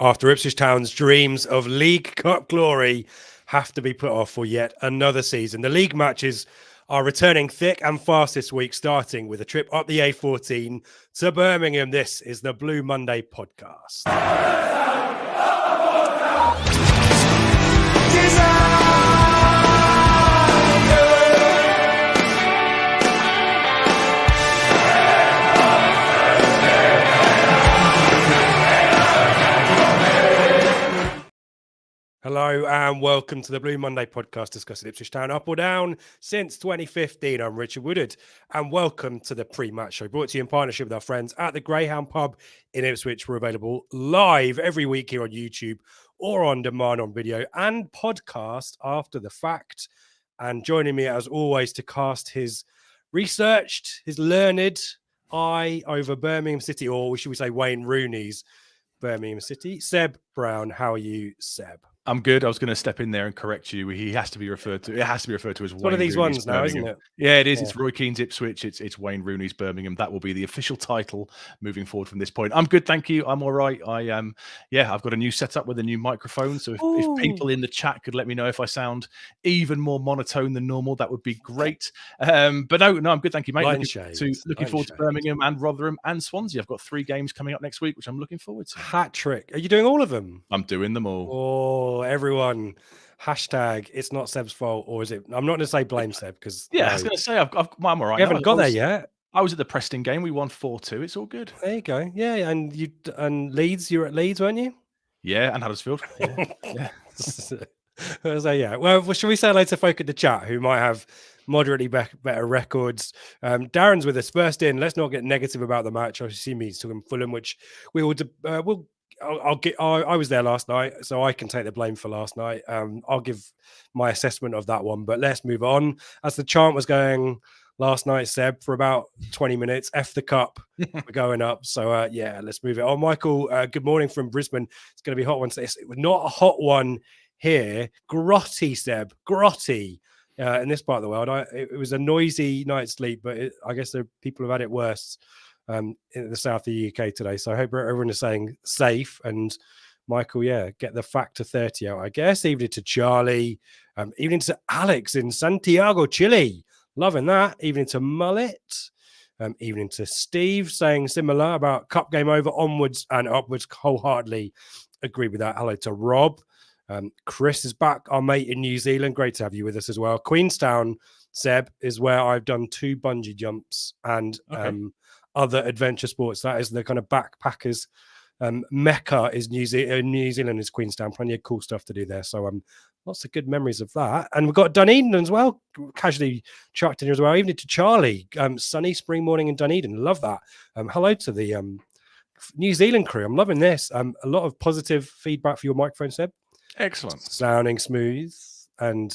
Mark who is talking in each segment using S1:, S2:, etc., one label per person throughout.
S1: after Ipswich Town's dreams of League Cup glory have to be put off for yet another season. The league matches are returning thick and fast this week, starting with a trip up the A14 to Birmingham. This is the Blue Monday podcast. Hello and welcome to the Blue Monday podcast discussing Ipswich Town up or down since 2015. I'm Richard Woodard and welcome to the Prematch Show, brought to you in partnership with our friends at the Greyhound Pub in Ipswich. We're available live every week here on YouTube or on demand on video and podcast after the fact. And joining me as always to cast his researched, his learned eye over Birmingham City, or should we say Wayne Rooney's Birmingham City, Seb Brown. How are you, Seb?
S2: I'm good. I was going to step in there and correct you. He has to be referred to. It has to be referred to as Wayne.
S1: One of these
S2: Rooney's
S1: ones now,
S2: Birmingham.
S1: isn't it?
S2: Yeah, it is. Yeah. It's Roy Keane's Ipswich. It's Wayne Rooney's Birmingham. That will be the official title moving forward from this point. I'm good, thank you. I'm all right. I've got a new setup with a new microphone. So if people in the chat could let me know if I sound even more monotone than normal, that would be great. But no, I'm good, thank you, mate. Looking forward to Birmingham and Rotherham and Swansea. I've got 3 games coming up next week, which I'm looking forward to.
S1: Hat trick. Are you doing all of them?
S2: I'm doing them all.
S1: Oh, everyone. Hashtag it's not Seb's fault, or is it? I'm not going to say blame Seb because
S2: I was going to say I'm all right.
S1: You haven't got there yet.
S2: I was at the Preston game. We won 4-2. It's all good.
S1: There you go. Yeah, and Leeds. You were at Leeds, weren't you?
S2: Yeah, and Huddersfield.
S1: Yeah. So yeah. Well, should we say hello to folk at the chat who might have moderately better records? Darren's with us first in. Let's not get negative about the match. I see me he's talking Fulham, which we will. I was there last night, so I can take the blame for last night. I'll give my assessment of that one, but let's move on. As the chant was going last night, Seb, for about 20 minutes, F the cup, we're going up. So let's move it on. Michael, good morning from Brisbane. It's going to be a hot one. It was not a hot one here. Grotty, Seb, grotty. In this part of the world, it was a noisy night's sleep, but I guess people have had it worse. In the south of the UK today. So I hope everyone is saying safe. And Michael, get the factor 30 out, I guess. Evening to Charlie. Evening to Alex in Santiago, Chile. Loving that. Evening to Mullet. Evening to Steve, saying similar about cup game over, onwards and upwards. Wholeheartedly agree with that. Hello to Rob. Chris is back, our mate in New Zealand. Great to have you with us as well. Queenstown, Seb, is where I've done 2 bungee jumps and other adventure sports. That is the kind of backpackers mecca is New Zealand is Queenstown. Plenty of cool stuff to do there. So lots of good memories of that. And we've got Dunedin as well, casually chucked in here as well. Even to Charlie, sunny spring morning in Dunedin. Love that. Hello to the New Zealand crew. I'm loving this. A lot of positive feedback for your microphone, Seb.
S2: Excellent.
S1: Sounding smooth and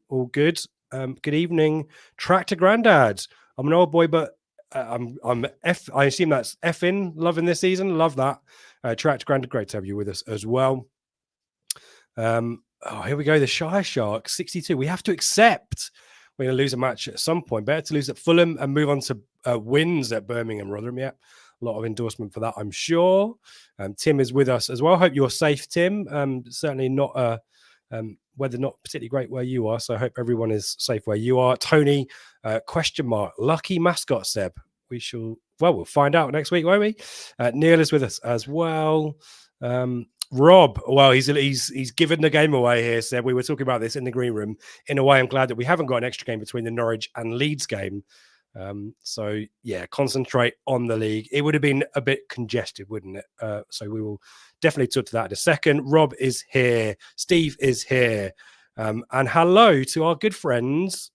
S1: all good. Good evening, Tractor Grandad. I'm an old boy, but I'm F. I assume that's F-in. Loving this season. Love that. Tractor Grandad, great to have you with us as well. Here we go. The Shire Shark, 62. We have to accept we're going to lose a match at some point. Better to lose at Fulham and move on to wins at Birmingham, Rotherham. Yeah, a lot of endorsement for that, I'm sure. Tim is with us as well. Hope you're safe, Tim. Certainly not weather not particularly great where you are, so I hope everyone is safe where you are. Tony, question mark, lucky mascot, Seb. We'll find out next week, won't we? Neil is with us as well. Rob, well, he's given the game away here, Seb. We were talking about this in the green room. In a way, I'm glad that we haven't got an extra game between the Norwich and Leeds game. Concentrate on the league. It would have been a bit congested, wouldn't it? So we will definitely talk to that in a second. Rob is here. Steve is here. And hello to our good friends,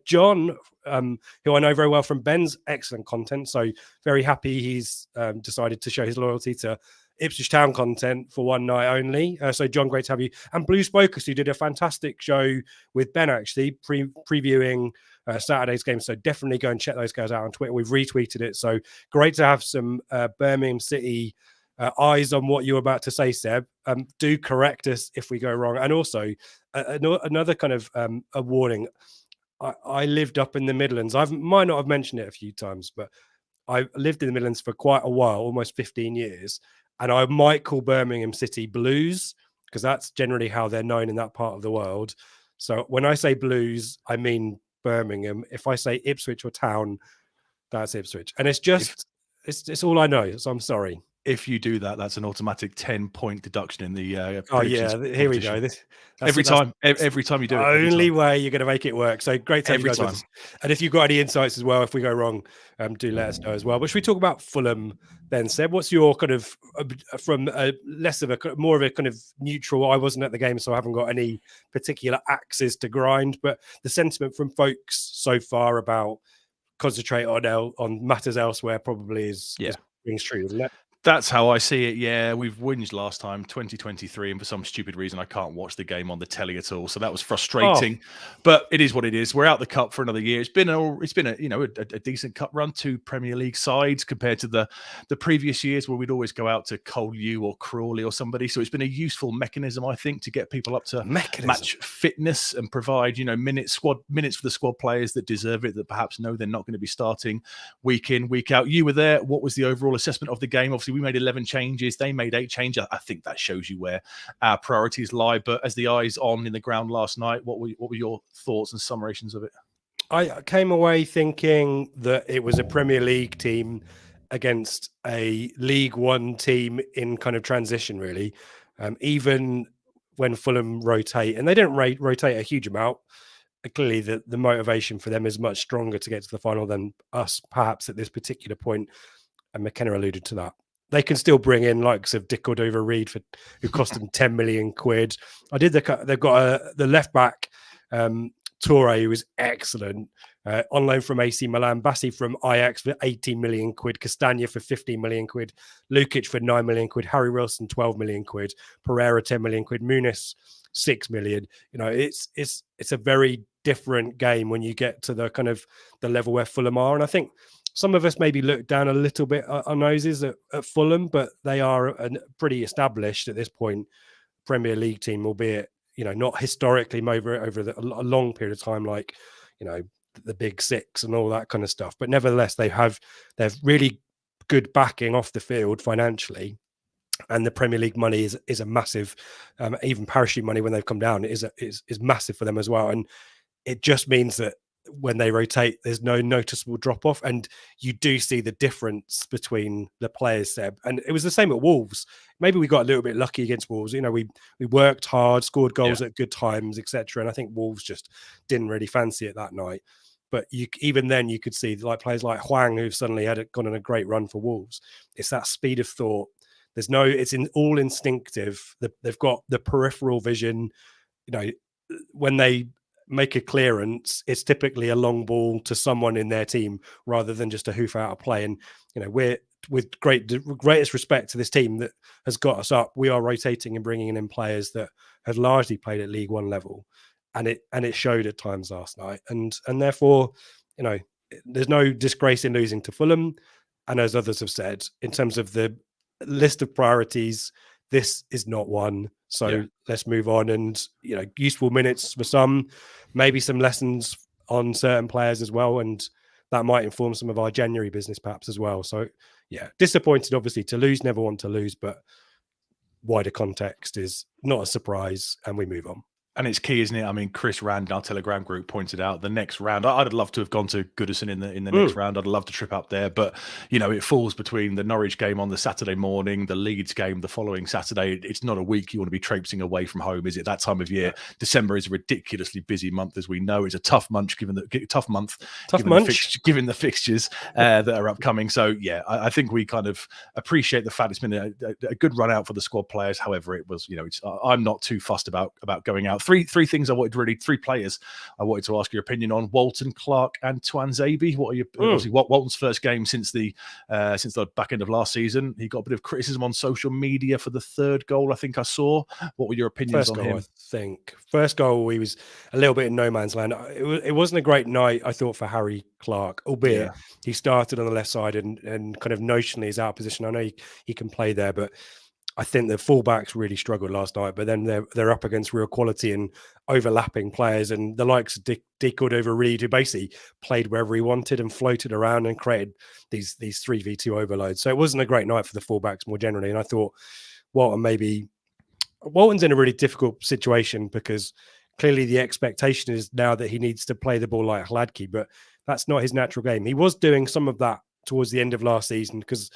S1: John, who I know very well from Ben's excellent content. So very happy he's decided to show his loyalty to Ipswich Town content for one night only. So John, great to have you. And Blue Spokers, who did a fantastic show with Ben, actually, previewing Saturday's game. So definitely go and check those guys out on Twitter. We've retweeted it. So great to have some Birmingham City eyes on what you're about to say, Seb. Do correct us if we go wrong. And also another kind of a warning. I lived up in the Midlands. I might not have mentioned it a few times, but I lived in the Midlands for quite a while, almost 15 years. and I might call Birmingham City Blues because that's generally how they're known in that part of the world. So when I say Blues, I mean Birmingham. If I say Ipswich or Town, that's Ipswich, and it's just it's all I know. So I'm sorry.
S2: If you do that, that's an automatic 10-point deduction in the
S1: Oh yeah, here we go.
S2: Every time you do it,
S1: only way you're going to make it work. So great to have you guys with us. And if you've got any insights as well, if we go wrong, do let us know as well. But should we talk about Fulham then, Seb? What's your kind of from more of a kind of neutral? I wasn't at the game, so I haven't got any particular axes to grind. But the sentiment from folks so far about concentrate on matters elsewhere probably is rings true, isn't it?
S2: That's how I see it. Yeah, we've whinged last time, 2023, and for some stupid reason, I can't watch the game on the telly at all. So that was frustrating. But it is what it is. We're out the cup for another year. It's been a decent cup run, 2 Premier League sides compared to the previous years where we'd always go out to Colnew or Crawley or somebody. So it's been a useful mechanism, I think, to get people up to match fitness and provide minutes for the squad players that deserve it, that perhaps know they're not going to be starting week in, week out. You were there. What was the overall assessment of the game? Obviously, we made 11 changes. They made 8 changes. I think that shows you where our priorities lie. But as the eyes on in the ground last night, what were your thoughts and summations of it?
S1: I came away thinking that it was a Premier League team against a League One team in kind of transition, really. Even when Fulham rotate, and they don't rotate a huge amount, clearly the motivation for them is much stronger to get to the final than us, perhaps at this particular point. And McKenna alluded to that. They can still bring in likes of Dick Cordova-Reid who cost them 10 million quid. They've got the left back, Toure, who is excellent, on loan from AC Milan, Bassi from Ajax for 18 million quid, Castagna for 15 million quid, Lukic for 9 million quid, Harry Wilson 12 million quid, Pereira 10 million quid, Muniz 6 million. It's a very different game when you get to the kind of the level where Fulham are, and I think some of us maybe look down a little bit our noses at Fulham, but they are a pretty established at this point Premier League team, albeit not historically over a long period of time, like the Big Six and all that kind of stuff. But nevertheless, they've really good backing off the field financially, and the Premier League money is a massive, even parachute money when they've come down is massive for them as well, and it just means that when they rotate, there's no noticeable drop off, and you do see the difference between the players, Seb. And it was the same at Wolves. Maybe we got a little bit lucky against Wolves. We worked hard, scored goals at good times, etc. And I think Wolves just didn't really fancy it that night. But even then, you could see like players like Hwang, who suddenly had gone on a great run for Wolves. It's that speed of thought. It's all instinctive. They've got the peripheral vision. When they make a clearance, it's typically a long ball to someone in their team rather than just a hoof out of play. And we're with greatest respect to this team that has got us up, we are rotating and bringing in players that have largely played at League One level, and it showed at times last night. And therefore, there's no disgrace in losing to Fulham. And as others have said, in terms of the list of priorities, this is not one. So let's move on, and useful minutes for some, maybe some lessons on certain players as well, and that might inform some of our January business perhaps as well. So disappointed obviously to lose, never want to lose, but wider context is not a surprise, and we move on.
S2: And it's key, isn't it? I mean, Chris Rand in our Telegram group pointed out the next round. I'd love to have gone to Goodison in the next round. I'd love to trip up there, but it falls between the Norwich game on the Saturday morning, the Leeds game the following Saturday. It's not a week you want to be traipsing away from home, is it? That time of year, December is a ridiculously busy month, as we know. It's a tough month given the fixtures that are upcoming. So I think we kind of appreciate the fact it's been a good run out for the squad players. However, it was I'm not too fussed about going out. Three things I wanted, 3 players I wanted to ask your opinion on: Walton, Clark, and Tuanzebe. What are your obviously Walton's first game since the back end of last season? He got a bit of criticism on social media for the 3rd goal, I think I saw. What were your opinions on him?
S1: I think first goal, he was a little bit in no man's land. It wasn't a great night, I thought, for Harry Clark, albeit he started on the left side and kind of notionally is out of position. I know he can play there, but I think the fullbacks really struggled last night, but then they're up against real quality and overlapping players, and the likes of Dick Cordova-Reid, who basically played wherever he wanted and floated around and created these 3v2 overloads. So it wasn't a great night for the fullbacks more generally. And I thought Walton's in a really difficult situation because clearly the expectation is now that he needs to play the ball like Hladky, but that's not his natural game. He was doing some of that towards the end of last season, because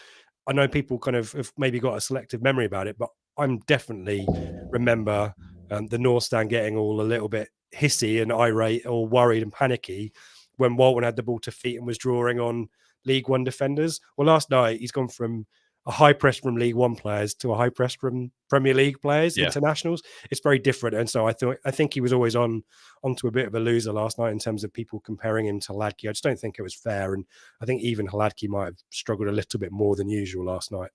S1: I know people kind of have maybe got a selective memory about it, but I'm definitely remember the North Stand getting all a little bit hissy and irate or worried and panicky when Walton had the ball to feet and was drawing on League One defenders. Well, last night he's gone from a high press from League One players to a high press from Premier League players, internationals. It's very different. And so I think he was always onto a bit of a loser last night in terms of people comparing him to Hladky. I just don't think it was fair. And I think even Hladky might have struggled a little bit more than usual last night,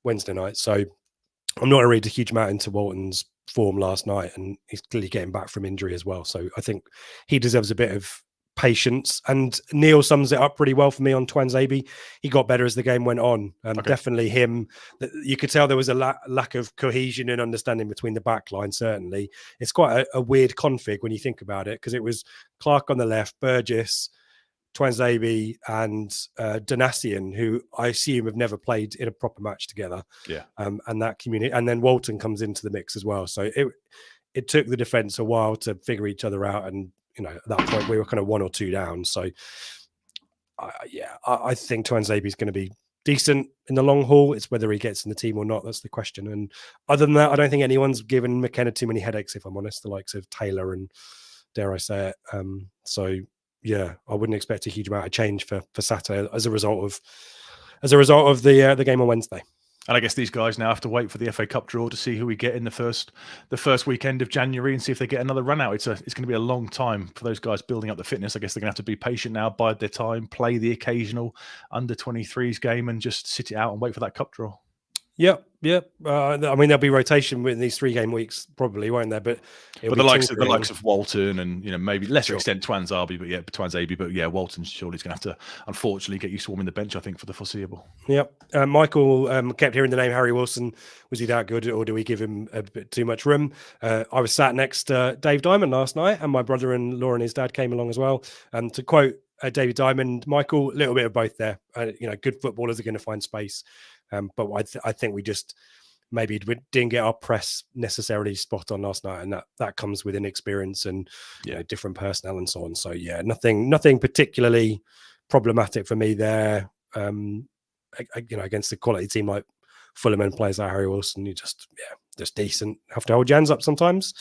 S1: Wednesday night. So I'm not going to read a huge amount into Walton's form last night, and he's clearly getting back from injury as well. So I think he deserves a bit of patience, and Neil sums it up pretty well for me on Twanzebe. He got better as the game went on. Definitely him. You could tell there was a lack of cohesion and understanding between the back line. Certainly, it's quite a weird config when you think about it, because it was Clark on the left, Burgess, Twanzebe, and Donasian, who I assume have never played in a proper match together. And that community, and then Walton comes into the mix as well. So it took the defense a while to figure each other out, and at that point we were kind of 1 or 2 down. So I think Twanzebe is going to be decent in the long haul. It's whether he gets in the team or not, that's the question. And other than that, I don't think anyone's given McKenna too many headaches, if I'm honest, the likes of Taylor and, dare I say it. So yeah, I wouldn't expect a huge amount of change for Saturday as a result of the game on Wednesday.
S2: And I guess these guys now have to wait for the FA Cup draw to see who we get in the first weekend of January, and see if they get another run out. It's going to be a long time for those guys building up the fitness. I guess they're going to have to be patient now, bide their time, play the occasional under 23s game, and just sit it out and wait for that cup draw.
S1: Yep. I mean, there'll be rotation within these 3 game weeks, probably, won't there? But
S2: the likes of Walton and maybe lesser extent Twanzebe, but Walton surely is going to have to unfortunately get you swarming the bench, I think, for the foreseeable.
S1: Yep. Michael kept hearing the name Harry Wilson. Was he that good, or do we give him a bit too much room? I was sat next to Dave Diamond last night, and my brother-in-law and his dad came along as well. To quote David Diamond, Michael, a little bit of both there. Good footballers are going to find space. But I think we just maybe didn't get our press necessarily spot on last night, and that comes with inexperience and different personnel and so on. So yeah, nothing particularly problematic for me there. Against a quality team like Fulham and players like Harry Wilson, you just decent. Have to hold your hands up sometimes.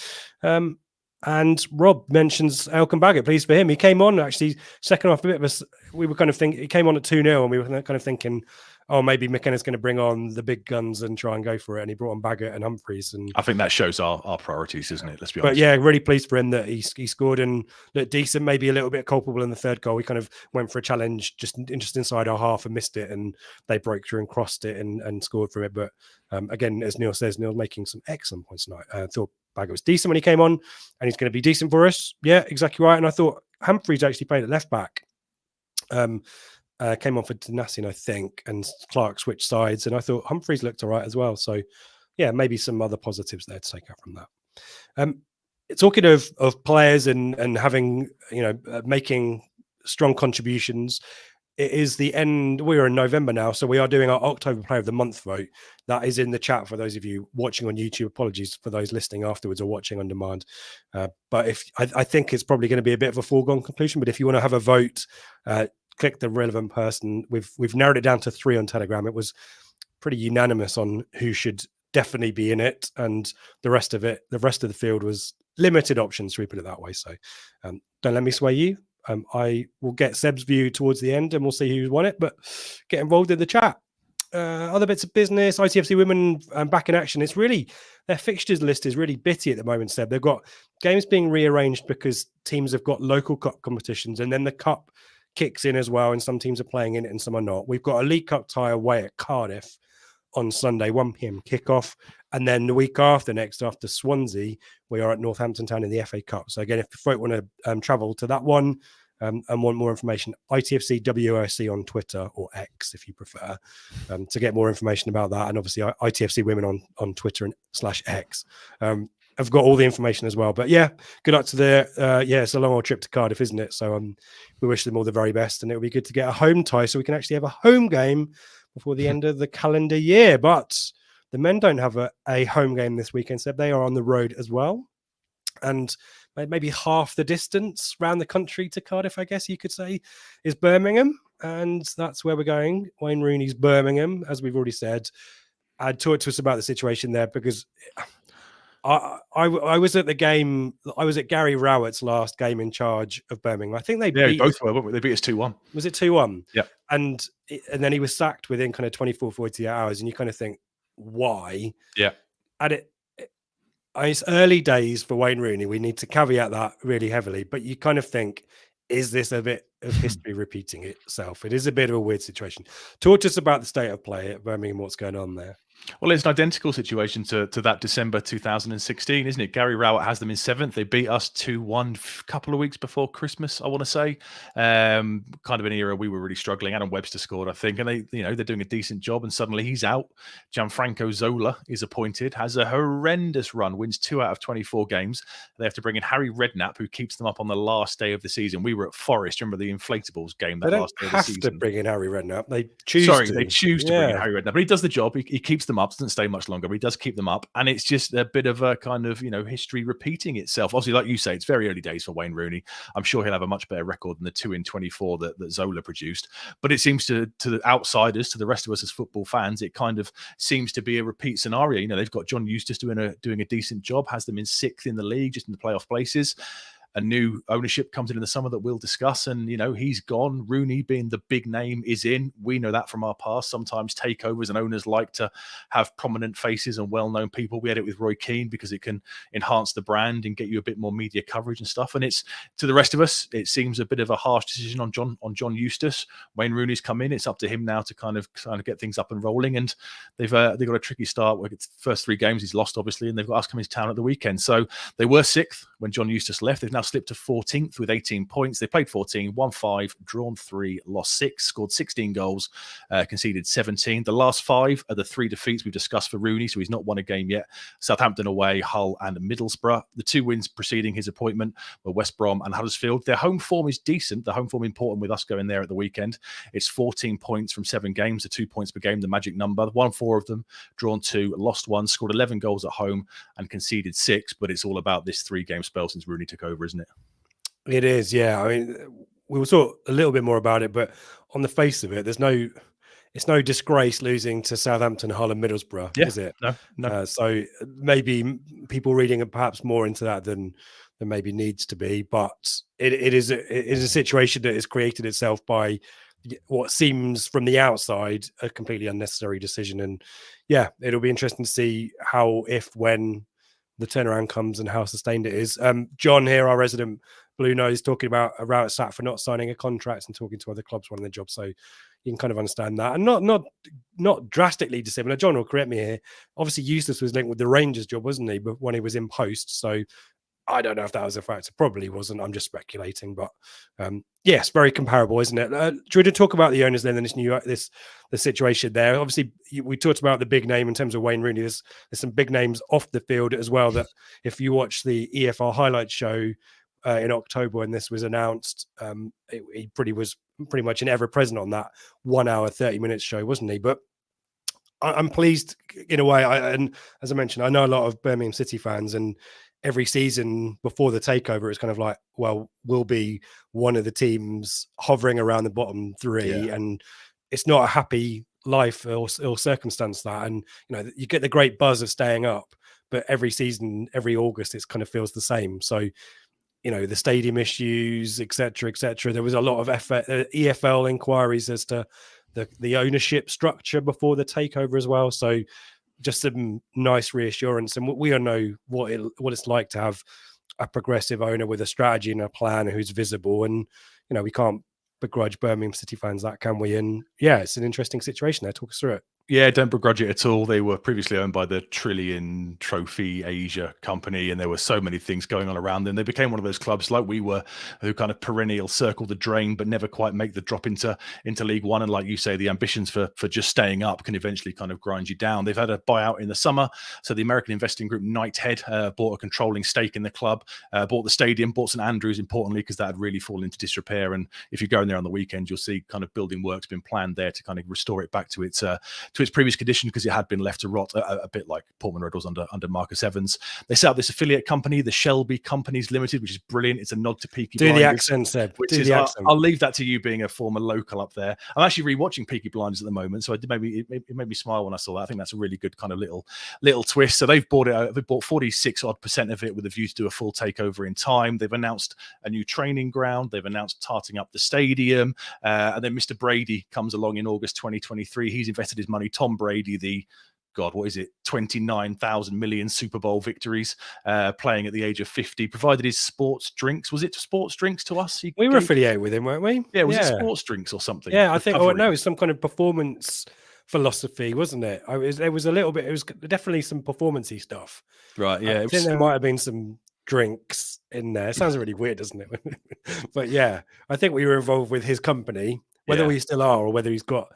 S1: And Rob mentions Elkan Baggett. Pleased for him. He came on actually second half a bit of we were kind of thinking he came on at 2-0, and we were kind of thinking, oh, maybe McKenna's going to bring on the big guns and try and go for it. And he brought on Baggett and Humphreys. And
S2: I think that shows our priorities, doesn't it? Let's be honest.
S1: But yeah, really pleased for him that he scored and looked decent, maybe a little bit culpable in the third goal. We kind of went for a challenge just inside our half and missed it, and they broke through and crossed it and scored from it. But again, as Neil says, Neil's making some excellent points tonight. I thought Baggett was decent when he came on, and he's going to be decent for us. Yeah, exactly right. And I thought Humphreys actually played at left back. Came on for Donasian, I think, and Clark switched sides, and I thought Humphreys looked all right as well. So yeah, maybe some other positives there to take out from that. Talking of players and having, making strong contributions, it is the end. We're in November now, so we are doing our October Player of the Month vote. That is in the chat for those of you watching on YouTube. Apologies for those listening afterwards or watching on demand. But if I think it's probably going to be a bit of a foregone conclusion. But if you want to have a vote, click the relevant person. We've narrowed it down to 3 on Telegram. It was pretty unanimous on who should definitely be in it, and the rest of the field was limited options, we put it that way. So don't let me sway you. I will get Seb's view towards the end, and we'll see who's won it. But get involved in the chat. Other bits of business, ITFC women back in action. It's really, their fixtures list is really bitty at the moment, Seb. They've got games being rearranged because teams have got local cup competitions, and then the cup kicks in as well, and some teams are playing in it and some are not. We've got a League Cup tie away at Cardiff on Sunday, 1 p.m. kickoff, and then the week after Swansea, we are at Northampton Town in the FA Cup. So again, if you folk want to travel to that one, and want more information, ITFC WOC on Twitter, or X if you prefer, to get more information about that. And obviously ITFC Women on Twitter and /X. I've got all the information as well. But yeah, good luck to it's a long old trip to Cardiff, isn't it? So we wish them all the very best, and it'll be good to get a home tie so we can actually have a home game before the end of the calendar year. But the men don't have a home game this weekend, so they are on the road as well. And maybe half the distance around the country to Cardiff, I guess you could say, is Birmingham. And that's where we're going. Wayne Rooney's Birmingham, as we've already said. Talk to us about the situation there, because I was at the game. I was at Gary Rowett's last game in charge of Birmingham. I think they beat
S2: both were, weren't we? They beat us 2-1.
S1: Was it 2-1?
S2: Yeah.
S1: And then he was sacked within kind of 24, 48 hours. And you kind of think, why?
S2: Yeah.
S1: And it's early days for Wayne Rooney. We need to caveat that really heavily. But you kind of think, is this a bit of history repeating itself? It is a bit of a weird situation. Talk to us about the state of play at Birmingham, what's going on there.
S2: Well, it's an identical situation to that December 2016, isn't it? Gary Rowett has them in 7th. They beat us 2-1 a couple of weeks before Christmas, I want to say. Kind of an era we were really struggling. Adam Webster scored, I think, and they're doing a decent job. And suddenly he's out. Gianfranco Zola is appointed, has a horrendous run, wins 2 out of 24 games. They have to bring in Harry Redknapp, who keeps them up on the last day of the season. We were at Forest. Remember the Inflatables game that last day of the season?
S1: They don't have to bring in Harry Redknapp. They choose to.
S2: They choose to bring in Harry Redknapp, but he does the job. He keeps them up. Doesn't stay much longer, but he does keep them up, and it's just a bit of a kind of history repeating itself. Obviously, like you say, it's very early days for Wayne Rooney. I'm sure he'll have a much better record than the 2 in 24 that Zola produced, but it seems to the outsiders, to the rest of us as football fans, it kind of seems to be a repeat scenario. They've got John Eustace doing a decent job, has them in 6th in the league, just in the playoff places. A new ownership comes in the summer that we'll discuss, and he's gone. Rooney, being the big name, is in. We know that from our past. Sometimes takeovers and owners like to have prominent faces and well-known people. We had it with Roy Keane because it can enhance the brand and get you a bit more media coverage and stuff. And it's, to the rest of us, it seems a bit of a harsh decision on John Eustace. Wayne Rooney's come in. It's up to him now to kind of get things up and rolling. And they've got a tricky start. It's the first 3 games he's lost, obviously, and they've got us coming to town at the weekend. So they were 6th when John Eustace left. They've now slipped to 14th with 18 points. They played 14, won 5, drawn 3, lost 6, scored 16 goals, conceded 17. The last 5 are the 3 defeats we've discussed for Rooney, so he's not won a game yet. Southampton away, Hull and Middlesbrough. The 2 wins preceding his appointment were West Brom and Huddersfield. Their home form is decent. The home form important with us going there at the weekend. It's 14 points from 7 games, so 2 points per game, the magic number. Won 4 of them, drawn 2, lost 1, scored 11 goals at home and conceded 6. But it's all about this 3-game spell since Rooney took over, isn't it?
S1: It is, yeah. I mean, we will talk a little bit more about it, but on the face of it, it's no disgrace losing to Southampton, Hull and Middlesbrough, is it?
S2: No.
S1: So maybe people reading it perhaps more into that than maybe needs to be, but it is a situation that has created itself by what seems from the outside a completely unnecessary decision. And yeah, it'll be interesting to see how, if, when the turnaround comes and how sustained it is. John here, our resident Blue Nose, talking about Rowett sacked for not signing a contract and talking to other clubs wanting their job. So you can kind of understand that, and not drastically dissimilar. John will correct me here. Obviously, Eustace was linked with the Rangers job, wasn't he? But when he was in post, so I don't know if that was a factor. Probably wasn't. I'm just speculating, but yes, very comparable, isn't it? Do you want to talk about the owners then? And the situation there. Obviously, we talked about the big name in terms of Wayne Rooney. There's some big names off the field as well. That if you watch the EFL highlight show in October when this was announced, he was pretty much in ever present on that 1 hour 30 minutes show, wasn't he? But I'm pleased in a way. And as I mentioned, I know a lot of Birmingham City fans, and every season before the takeover, it's kind of like, well, we'll be one of the teams hovering around the bottom 3, and it's not a happy life or circumstance that. And you get the great buzz of staying up, but every season, every August, it kind of feels the same. So the stadium issues, etc. There was a lot of EFL inquiries as to the ownership structure before the takeover as well. So just some nice reassurance, and we all know what it's like to have a progressive owner with a strategy and a plan who's visible. And we can't begrudge Birmingham City fans that, can we? And yeah, it's an interesting situation there. Talk us through it.
S2: Yeah, don't begrudge it at all. They were previously owned by the Trillion Trophy Asia company, and there were so many things going on around them. They became one of those clubs like we were, who kind of perennial circle the drain, but never quite make the drop into League One. And like you say, the ambitions for just staying up can eventually kind of grind you down. They've had a buyout in the summer. So the American investing group Knighthead bought a controlling stake in the club, bought the stadium, bought St Andrews, importantly, because that had really fallen into disrepair. And if you go in there on the weekend, you'll see kind of building work's been planned there to kind of restore it back to its previous condition, because it had been left to rot a bit like Portman Road was under Marcus Evans. They set up this affiliate company, the Shelby Companies Limited, which is brilliant. It's a nod to Peaky Blinders.
S1: Do the accent, Seb.
S2: Do the accent. I'll leave that to you, being a former local up there. I'm actually rewatching Peaky Blinders at the moment, so it made me smile when I saw that. I think that's a really good kind of little twist. So they've bought it. They've bought 46% of it with a view to do a full takeover in time. They've announced a new training ground. They've announced tarting up the stadium, and then Mr. Brady comes along in August 2023. He's invested his money. Tom Brady, the 29,000 million Super Bowl victories, playing at the age of 50, provided his sports drinks. Was it sports drinks to us?
S1: We were affiliated with him, weren't we?
S2: Yeah, was it sports drinks or something?
S1: Yeah, I think, no, it's some kind of performance philosophy, wasn't it? It was a little bit, it was definitely some performance-y stuff.
S2: Right, yeah.
S1: I think there might have been some drinks in there. It sounds really weird, doesn't it? But yeah, I think we were involved with his company, whether we still are or whether he's got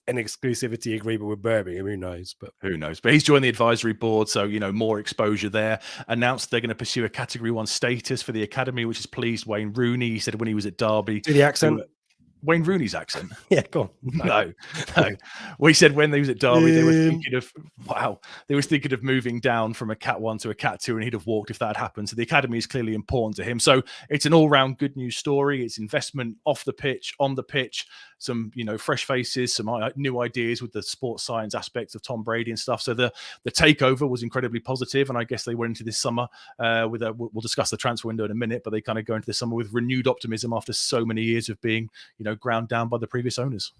S1: an exclusivity agreement with Birmingham, who knows? But
S2: who knows? But he's joined the advisory board, so more exposure there. Announced they're going to pursue a Category 1 status for the academy, which has pleased Wayne Rooney. He said when he was at Derby,
S1: do the accent.
S2: Wayne Rooney's accent.
S1: Yeah, go on.
S2: No. We said when they was at Derby, they were thinking of moving down from a Cat 1 to a Cat 2, and he'd have walked if that had happened. So the academy is clearly important to him. So it's an all-round good news story. It's investment off the pitch, on the pitch, some fresh faces, some new ideas with the sports science aspects of Tom Brady and stuff. So the takeover was incredibly positive, and I guess they went into this summer we'll discuss the transfer window in a minute, but they kind of go into this summer with renewed optimism after so many years of being ground down by the previous owners.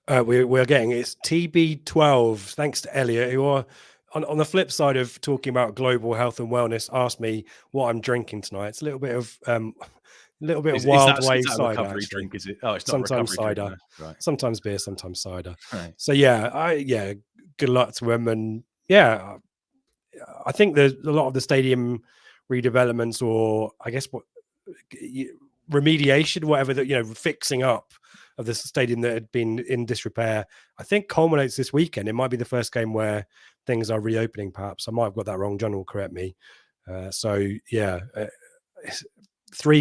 S1: We're getting it's TB12. Thanks to Elliot, who are on the flip side of talking about global health and wellness, asked me what I'm drinking tonight. It's a little bit of wild wave cider.
S2: Recovery drink, is it? Oh, it's not
S1: sometimes cider,
S2: drink, no. Right.
S1: Sometimes beer, sometimes cider.
S2: Right.
S1: So good luck to him. And yeah, I think there's a lot of the stadium redevelopments, or I guess remediation, whatever, that fixing up of the stadium that had been in disrepair, I think culminates this weekend. It might be the first game where things are reopening, perhaps. I might have got that wrong. John will correct me. 3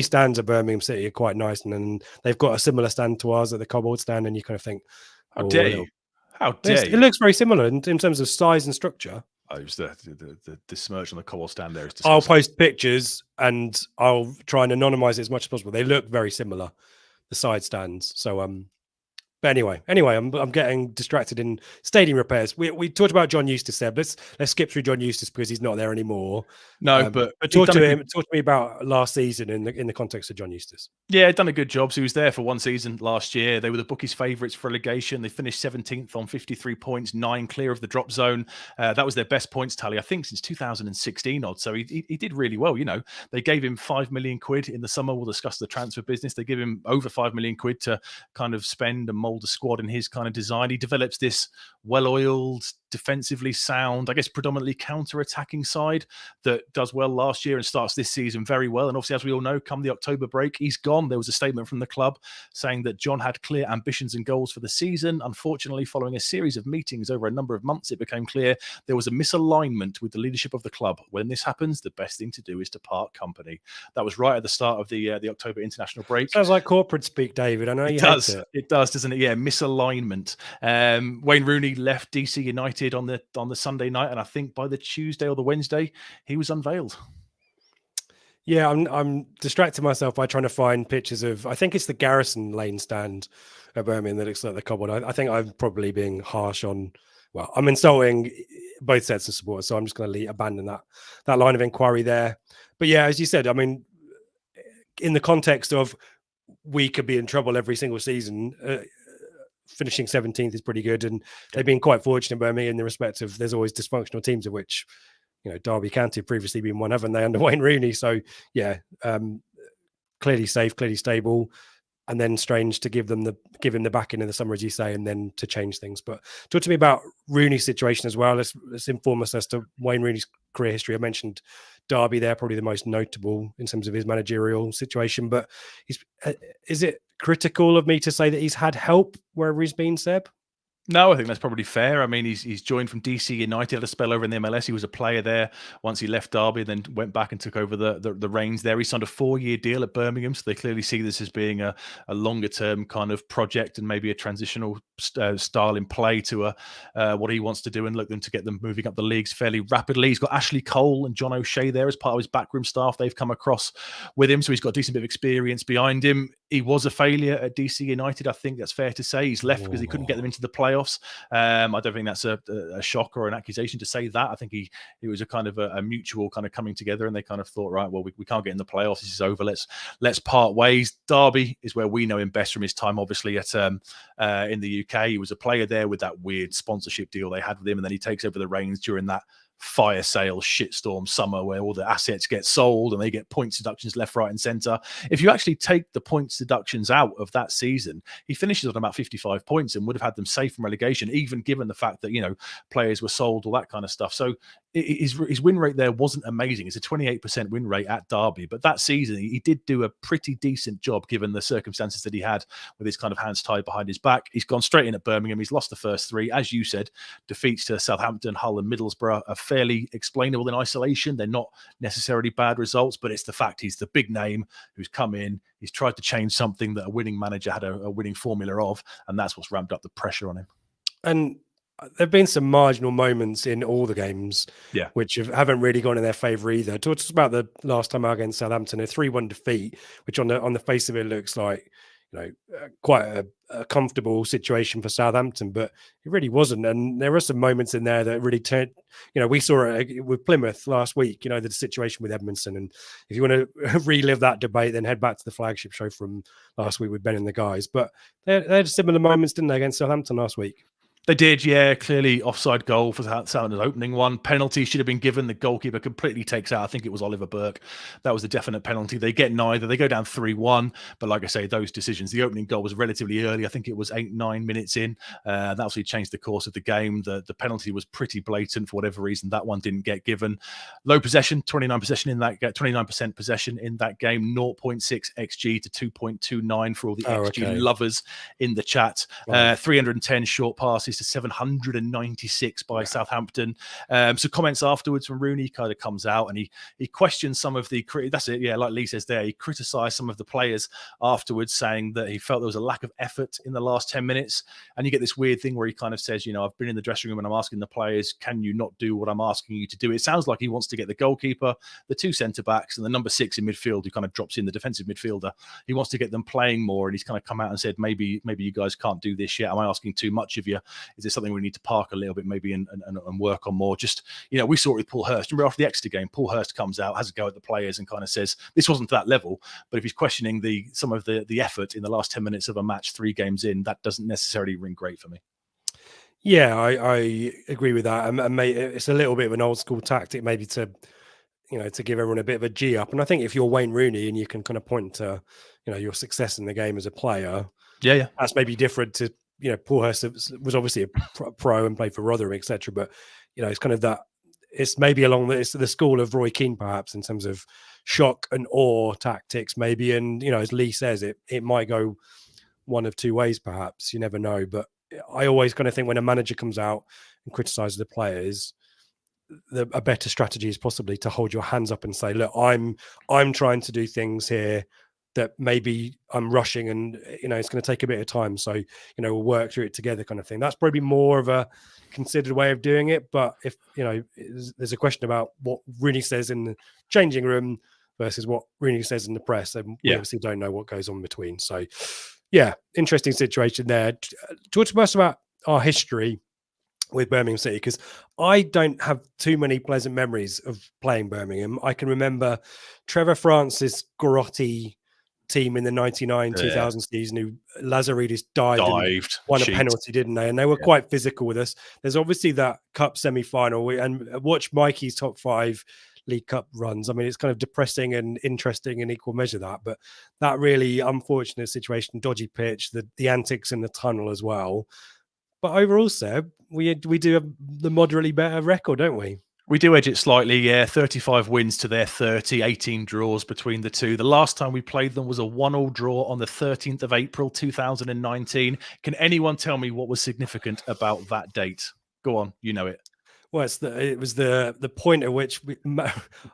S1: stands at Birmingham City are quite nice, and then they've got a similar stand to ours at the Cobbold stand, and you kind of think,
S2: how dare you?
S1: It looks very similar in terms of size and structure.
S2: Oh, it was the smirch on the Cobbold stand there is
S1: disgusting. I'll post pictures and I'll try and anonymize it as much as possible. They look very similar, the side stands. So but anyway, I'm getting distracted in stadium repairs. We talked about John Eustace there. Let's skip through John Eustace because he's not there anymore.
S2: No, but
S1: talk to me about last season in the context of John Eustace.
S2: Yeah, done a good job. So he was there for one season last year. They were the bookies' favourites for relegation. They finished 17th on 53 points, 9 clear of the drop zone. That was their best points tally, I think, since 2016 odd. So he did really well. They gave him £5 million in the summer. We'll discuss the transfer business. They give him over £5 million to kind of spend and mould the squad in his kind of design. He develops this well-oiled, defensively sound, I guess predominantly counter-attacking side that does well last year and starts this season very well. And obviously, as we all know, come the October break, he's gone. There was a statement from the club saying that John had clear ambitions and goals for the season. Unfortunately, following a series of meetings over a number of months, it became clear there was a misalignment with the leadership of the club. When this happens, the best thing to do is to part company. That was right at the start of the October international break.
S1: Sounds like corporate speak, David. I know you hate it.
S2: It does, doesn't it? Yeah, misalignment. Wayne Rooney left DC United on the Sunday night, and I think by the Tuesday or the Wednesday, he was unveiled.
S1: Yeah, I'm distracting myself by trying to find pictures of, I think it's the Garrison Lane stand at Birmingham that looks like the Cobbold. I think I'm probably being harsh on, I'm insulting both sets of supporters, so I'm just going to abandon that line of inquiry there. But yeah, as you said, I mean, in the context of we could be in trouble every single season, finishing 17th is pretty good, and they've been quite fortunate, Birmingham, in the respect of there's always dysfunctional teams, of which Derby County have previously been one, haven't they, under Wayne Rooney? So yeah, clearly safe, clearly stable. and then strange to give him the back end in the summer, as you say, and then to change things. But talk to me about Rooney's situation as well. Let's inform us as to Wayne Rooney's career history. I mentioned Derby there, probably the most notable in terms of his managerial situation. But is it critical of me to say that he's had help wherever he's been, Seb?
S2: No, I think that's probably fair. I mean, he's joined from DC United, had a spell over in the MLS. He was a player there once he left Derby, then went back and took over the reins there. He signed a 4-year deal at Birmingham, so they clearly see this as being a longer term kind of project and maybe a transitional style in play to what he wants to do and look them to get them moving up the leagues fairly rapidly. He's got Ashley Cole and John O'Shea there as part of his backroom staff. They've come across with him, so he's got a decent bit of experience behind him. He was a failure at DC United. I think that's fair to say. He's left because he couldn't get them into the playoffs. I don't think that's a shock or an accusation to say that. I think it was a kind of a mutual kind of coming together, and they kind of thought, right, well, we can't get in the playoffs. This is over. Let's part ways. Derby is where we know him best from his time, obviously, at in the UK. He was a player there with that weird sponsorship deal they had with him, and then he takes over the reins during that fire sale shitstorm summer where all the assets get sold and they get points deductions left, right, and centre. If you actually take the points deductions out of that season, he finishes on about 55 points and would have had them safe from relegation, even given the fact that, you know, players were sold, all that kind of stuff. So his win rate there wasn't amazing. It's a 28% win rate at Derby, but that season he did do a pretty decent job given the circumstances that he had with his kind of hands tied behind his back. He's gone straight in at Birmingham. He's lost the first 3, as you said. Defeats to Southampton, Hull and Middlesbrough are fairly explainable in isolation. They're not necessarily bad results, but it's the fact he's the big name who's come in. He's tried to change something that a winning manager had a winning formula of, and that's what's ramped up the pressure on him.
S1: And there have been some marginal moments in all the games, which haven't really gone in their favour either. Talk to us about the last time out against Southampton, a 3-1 defeat, which on the face of it looks like, you know, quite a comfortable situation for Southampton, but it really wasn't. And there were some moments in there that really turned, you know, we saw it with Plymouth last week, you know, the situation with Edmondson. And if you want to relive that debate, then head back to the Flagship Show from last week with Ben and the guys. But they had similar moments, didn't they, against Southampton last week?
S2: They did, yeah. Clearly offside goal for Southampton's opening one. Penalty should have been given. The goalkeeper completely takes out, I think it was Oliver Burke. That was a definite penalty. They get neither. They go down 3-1. But like I say, those decisions, the opening goal was relatively early. I think it was 8-9 minutes in. That actually changed the course of the game. The penalty was pretty blatant for whatever reason. That one didn't get given. Low possession, 29% possession in that game. 0.6 XG to 2.29 for all the XG lovers in the chat. 310 short passes to 796 by Southampton. So comments afterwards from Rooney kind of comes out and he questions some of the, that's it, yeah, like Lee says there, he criticised some of the players afterwards, saying that he felt there was a lack of effort in the last 10 minutes. And you get this weird thing where he kind of says, you know, I've been in the dressing room and I'm asking the players, can you not do what I'm asking you to do? It sounds like he wants to get the goalkeeper, the 2 centre-backs and the number 6 in midfield who kind of drops in, the defensive midfielder. He wants to get them playing more, and he's kind of come out and said, maybe you guys can't do this yet. Am I asking too much of you? Is there something we need to park a little bit maybe and work on more? Just, you know, we saw it with Paul Hurst. Remember after the Exeter game, Paul Hurst comes out, has a go at the players and kind of says, this wasn't to that level. But if he's questioning some of the effort in the last 10 minutes of a match 3 games in, that doesn't necessarily ring great for me.
S1: Yeah, I agree with that. And it's a little bit of an old school tactic maybe to, you know, to give everyone a bit of a G up. And I think if you're Wayne Rooney and you can kind of point to, you know, your success in the game as a player, that's maybe different to, you know, Paul Hurst was obviously a pro and played for Rotherham, etc. But, you know, it's kind of that, it's maybe along the school of Roy Keane, perhaps, in terms of shock and awe tactics, maybe. And, you know, as Lee says, it might go one of 2 ways, perhaps. You never know. But I always kind of think when a manager comes out and criticizes the players, a better strategy is possibly to hold your hands up and say, look, I'm trying to do things here that maybe I'm rushing and, you know, it's going to take a bit of time. So, you know, we'll work through it together kind of thing. That's probably more of a considered way of doing it. But if, you know, there's a question about what Rooney says in the changing room versus what Rooney says in the press, and we obviously don't know what goes on between. So, yeah, interesting situation there. Talk to us about our history with Birmingham City, because I don't have too many pleasant memories of playing Birmingham. I can remember Trevor Francis Gorotti team in the 99-2000 season who Lazaridis dived and won a penalty, didn't they? And they were quite physical with us. There's obviously that cup semi-final, and watch Mikey's top 5 League Cup runs. I mean, it's kind of depressing and interesting in equal measure, but that really unfortunate situation, dodgy pitch, the antics in the tunnel as well. But overall, Seb, we do the moderately better record, don't we?
S2: We do edge it slightly, yeah. 35 wins to their 30, 18 draws between the two. The last time we played them was a 1-1 draw on the 13th of April, 2019. Can anyone tell me what was significant about that date? Go on, you know it.
S1: Well, it was the point at which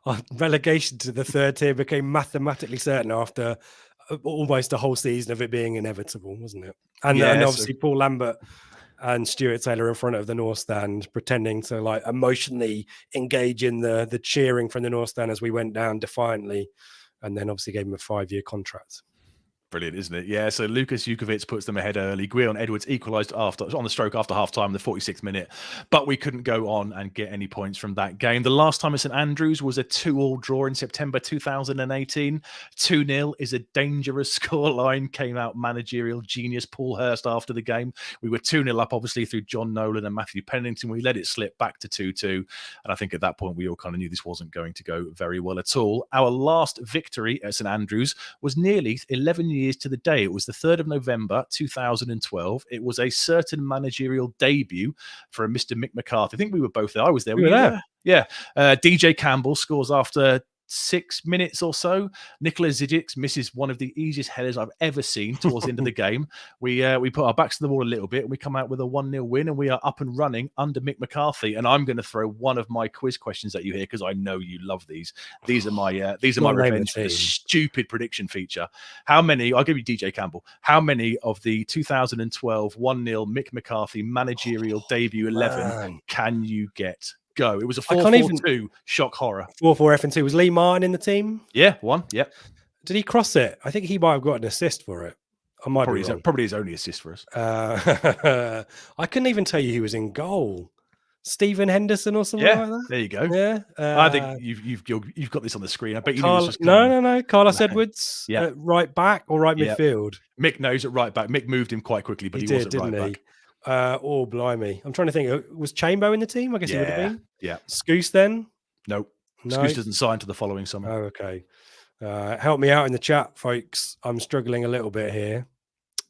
S1: our relegation to the third tier became mathematically certain after almost a whole season of it being inevitable, wasn't it? And obviously Paul Lambert and Stuart Taylor in front of the North Stand, pretending to like emotionally engage in the cheering from the North Stand as we went down defiantly, and then obviously gave him a 5-year contract.
S2: Brilliant, isn't it? Yeah, so Lucas Jukovic puts them ahead early. Guion Edwards equalised on the stroke after half-time, the 46th minute. But we couldn't go on and get any points from that game. The last time at St Andrews was a 2-2 draw in September 2018. 2-0 is a dangerous scoreline, came out managerial genius Paul Hurst after the game. We were 2-0 up, obviously, through John Nolan and Matthew Pennington. We let it slip back to 2-2. And I think at that point, we all kind of knew this wasn't going to go very well at all. Our last victory at St Andrews was nearly 11 years to the day. It was the 3rd of November 2012. It was a certain managerial debut for a Mr. Mick McCarthy. I think we were both there. I was there.
S1: We were there.
S2: Yeah. DJ Campbell scores after 6 minutes or so. Nikola Zidic misses one of the easiest headers I've ever seen towards the end of the game. We put our backs to the wall a little bit and we come out with a 1-0 win and we are up and running under Mick McCarthy. And I'm going to throw one of my quiz questions at you here because I know you love these. These are my revenge for the stupid prediction feature. How many, I'll give you DJ Campbell, how many of the 2012 1-0 Mick McCarthy managerial debut 11 can you get? Go. It was a 4-4-2 shock horror.
S1: 4-4-2. Was Lee Martin in the team?
S2: Yeah, one. Yep.
S1: Did he cross it? I think he might have got an assist for it. I might be wrong.
S2: Probably his only assist for us.
S1: I couldn't even tell you who was in goal. Stephen Henderson or something like that.
S2: There you go.
S1: Yeah.
S2: I think you've got this on the screen. I bet you knew this was
S1: coming. No. Carlos Edwards. Yeah. Right back or right midfield.
S2: Mick knows at right back. Mick moved him quite quickly, but he wasn't right back.
S1: Oh, blimey. I'm trying to think. Was Chambo in the team? I guess he would have been.
S2: Yeah.
S1: Scoose then?
S2: Nope. No. Scoose doesn't sign to the following summer.
S1: Oh, okay. Help me out in the chat, folks. I'm struggling a little bit here.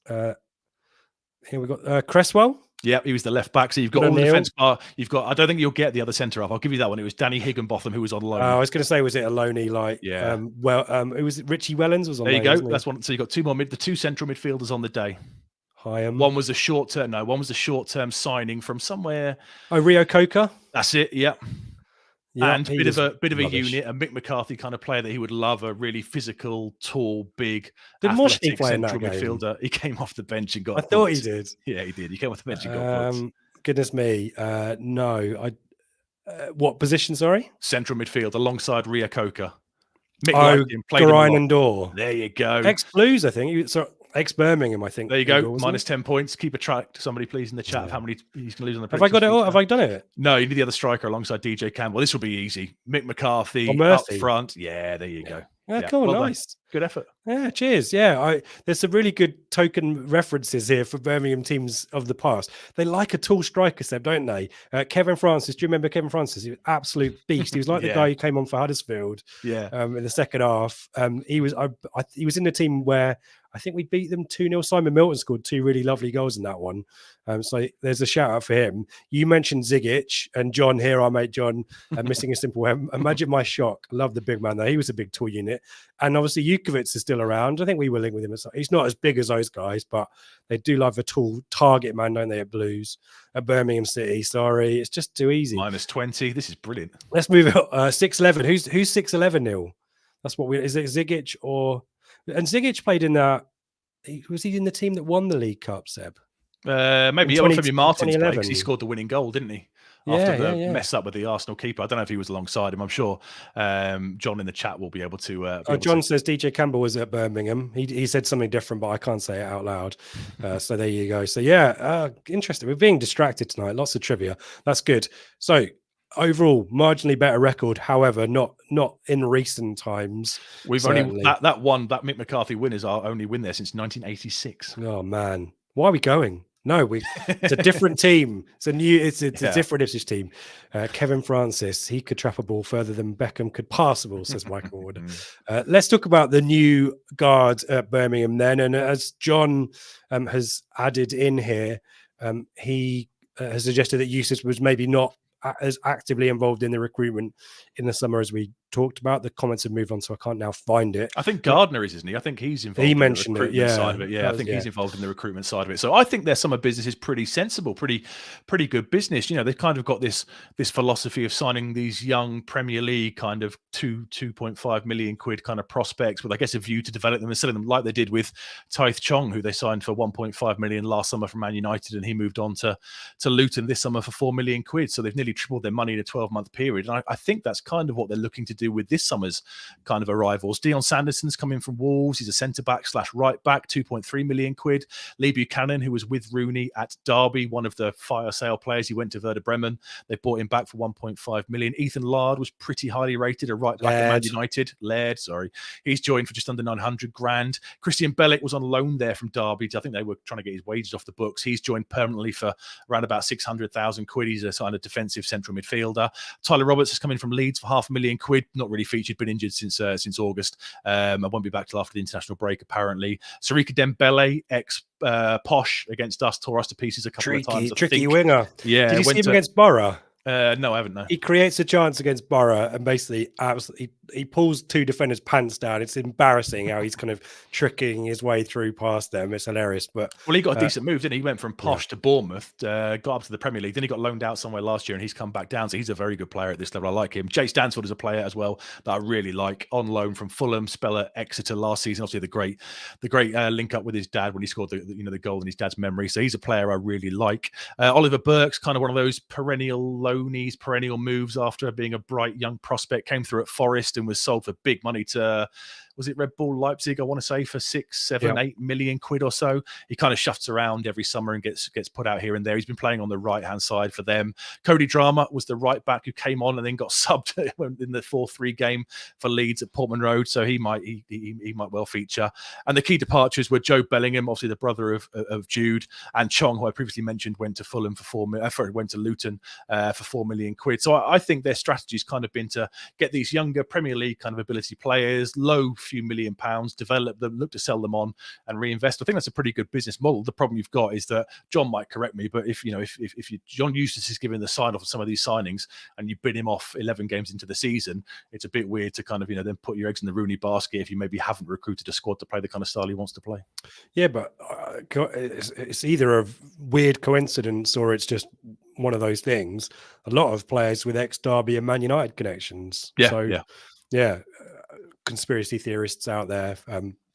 S1: Here we got Cresswell.
S2: Yeah, he was the left back. So you've got all the defence bar. You've got, I don't think you'll get the other centre half. I'll give you that one. It was Danny Higginbotham who was on loan.
S1: I was going to say, was it a loanee? Like, it was Richie Wellens was on
S2: there.
S1: There
S2: you go. That's one. So you got two more the two central midfielders on the day. One was a short term signing from somewhere.
S1: Oh, Rio Coca.
S2: That's it. Yeah. And bit of a unit, a Mick McCarthy kind of player that he would love, a really physical, tall, big, athletic central midfielder. He came off the bench and got.
S1: I thought he did.
S2: Yeah, he did. He came off the bench and got points.
S1: Goodness me, no. What position? Sorry,
S2: central midfield alongside Ria Coca.
S1: Mick Garain and Dor.
S2: There you go.
S1: Ex-Blues, I think. Ex-Birmingham, I think.
S2: There you go. Minus 10 points. Keep a track to somebody, please, in the chat of how many he's going to lose on the.
S1: Have I got it all? Have I done it?
S2: No, you need the other striker alongside DJ Campbell. This will be easy. Mick McCarthy up front. Yeah, there you go.
S1: Yeah, cool. Well nice. Done.
S2: Good effort.
S1: Yeah, cheers. Yeah, there's some really good token references here for Birmingham teams of the past. They like a tall striker, Seb, don't they? Kevin Francis. Do you remember Kevin Francis? He was an absolute beast. He was like the guy who came on for Huddersfield.
S2: Yeah.
S1: In the second half, he was in the team where I think we beat them 2-0. Simon Milton scored 2 really lovely goals in that one. So there's a shout out for him. You mentioned Zigic and John here, our mate John, missing a simple imagine my shock. Love the big man though. He was a big tall unit. And obviously Jukovic is still around. I think we were linked with him. He's not as big as those guys, but they do love a tall target man, don't they, at Blues, at Birmingham City. Sorry, it's just too easy.
S2: Minus 20. This is brilliant.
S1: Let's move it. 6'11". Who's 6'11", Neil? That's what is it Zigic or... And Zigic played in that... Was he in the team that won the League Cup, Seb?
S2: Maybe Femi Martin's play because he scored the winning goal, didn't he? After the mess up with the Arsenal keeper. I don't know if he was alongside him. I'm sure John in the chat will be able to...
S1: John says DJ Campbell was at Birmingham. He said something different, but I can't say it out loud. So there you go. So yeah, interesting. We're being distracted tonight. Lots of trivia. That's good. So overall, marginally better record. However, not in recent times.
S2: We've certainly. Only that Mick McCarthy win is our only win there since 1986.
S1: Oh man, why are we going? No, it's a different team. It's a
S2: Yeah.
S1: different Ipswich team. Kevin Francis, he could trap a ball further than Beckham could pass a ball, says Michael Ward. Let's talk about the new guard at Birmingham then. And as John has added in here, he has suggested that Eustace was maybe not as actively involved in the recruitment in the summer as we talked about. The comments have moved on, so I can't now find it.
S2: I think Gardner is, isn't he? I think he's involved in the recruitment side of it. Yeah, I think he's involved in the recruitment side of it. So I think their summer business is pretty sensible, pretty good business. You know, they've kind of got this philosophy of signing these young Premier League kind of 2.5 million quid kind of prospects with, I guess, a view to develop them and selling them like they did with Taith Chong, who they signed for 1.5 million last summer from Man United, and he moved on to Luton this summer for 4 million quid. So they've nearly tripled their money in a 12-month period. And I think that's kind of what they're looking to do with this summer's kind of arrivals. Dion Sanderson's coming from Wolves. He's a centre-back / right-back, 2.3 million quid. Lee Buchanan, who was with Rooney at Derby, one of the fire sale players. He went to Werder Bremen. They bought him back for 1.5 million. Ethan Laird was pretty highly rated, a right-back at Man United. Laird, sorry. He's joined for just under 900 grand. Christian Bellick was on loan there from Derby. I think they were trying to get his wages off the books. He's joined permanently for around about 600,000 quid. He's a kind of defensive central midfielder. Tyler Roberts is coming from Leeds for £500,000 quid. Not really featured, been injured since August. I won't be back till after the international break, apparently. Sarika Dembele, Posh against us, tore us to pieces a couple of times.
S1: Tricky winger.
S2: Yeah.
S1: Did you see him against Borough?
S2: No, I haven't. No.
S1: He creates a chance against Borough and basically absolutely he pulls two defenders' pants down. It's embarrassing how he's kind of tricking his way through past them. It's hilarious. But
S2: he got a decent move, didn't he? He went from Posh to Bournemouth, got up to the Premier League. Then he got loaned out somewhere last year, and he's come back down. So he's a very good player at this level. I like him. Jay Stansford is a player as well that I really like. On loan from Fulham, Speller, Exeter last season. Obviously, the great link up with his dad when he scored the goal in his dad's memory. So he's a player I really like. Oliver Burke's kind of one of those perennial loanies, perennial moves after being a bright young prospect. Came through at Forest and was sold for big money to, was it Red Bull Leipzig, I want to say, for 6, 7, 8 million quid or so. He kind of shufts around every summer and gets put out here and there. He's been playing on the right-hand side for them. Cody Drama was the right-back who came on and then got subbed in the 4-3 game for Leeds at Portman Road, so he might well feature. And the key departures were Joe Bellingham, obviously the brother of Jude, and Chong, who I previously mentioned, went to Fulham for went to Luton for 4 million quid. So I think their strategy's kind of been to get these younger Premier League kind of ability players, low few £1 million, develop them, look to sell them on and reinvest. I think that's a pretty good business model. The problem you've got is that, John might correct me, but if John Eustace is giving the sign off of some of these signings and you bid him off 11 games into the season, it's a bit weird to kind of, then put your eggs in the Rooney basket if you maybe haven't recruited a squad to play the kind of style he wants to play.
S1: Yeah, but it's either a weird coincidence or it's just one of those things. A lot of players with ex-Derby and Man United connections. Conspiracy theorists out there,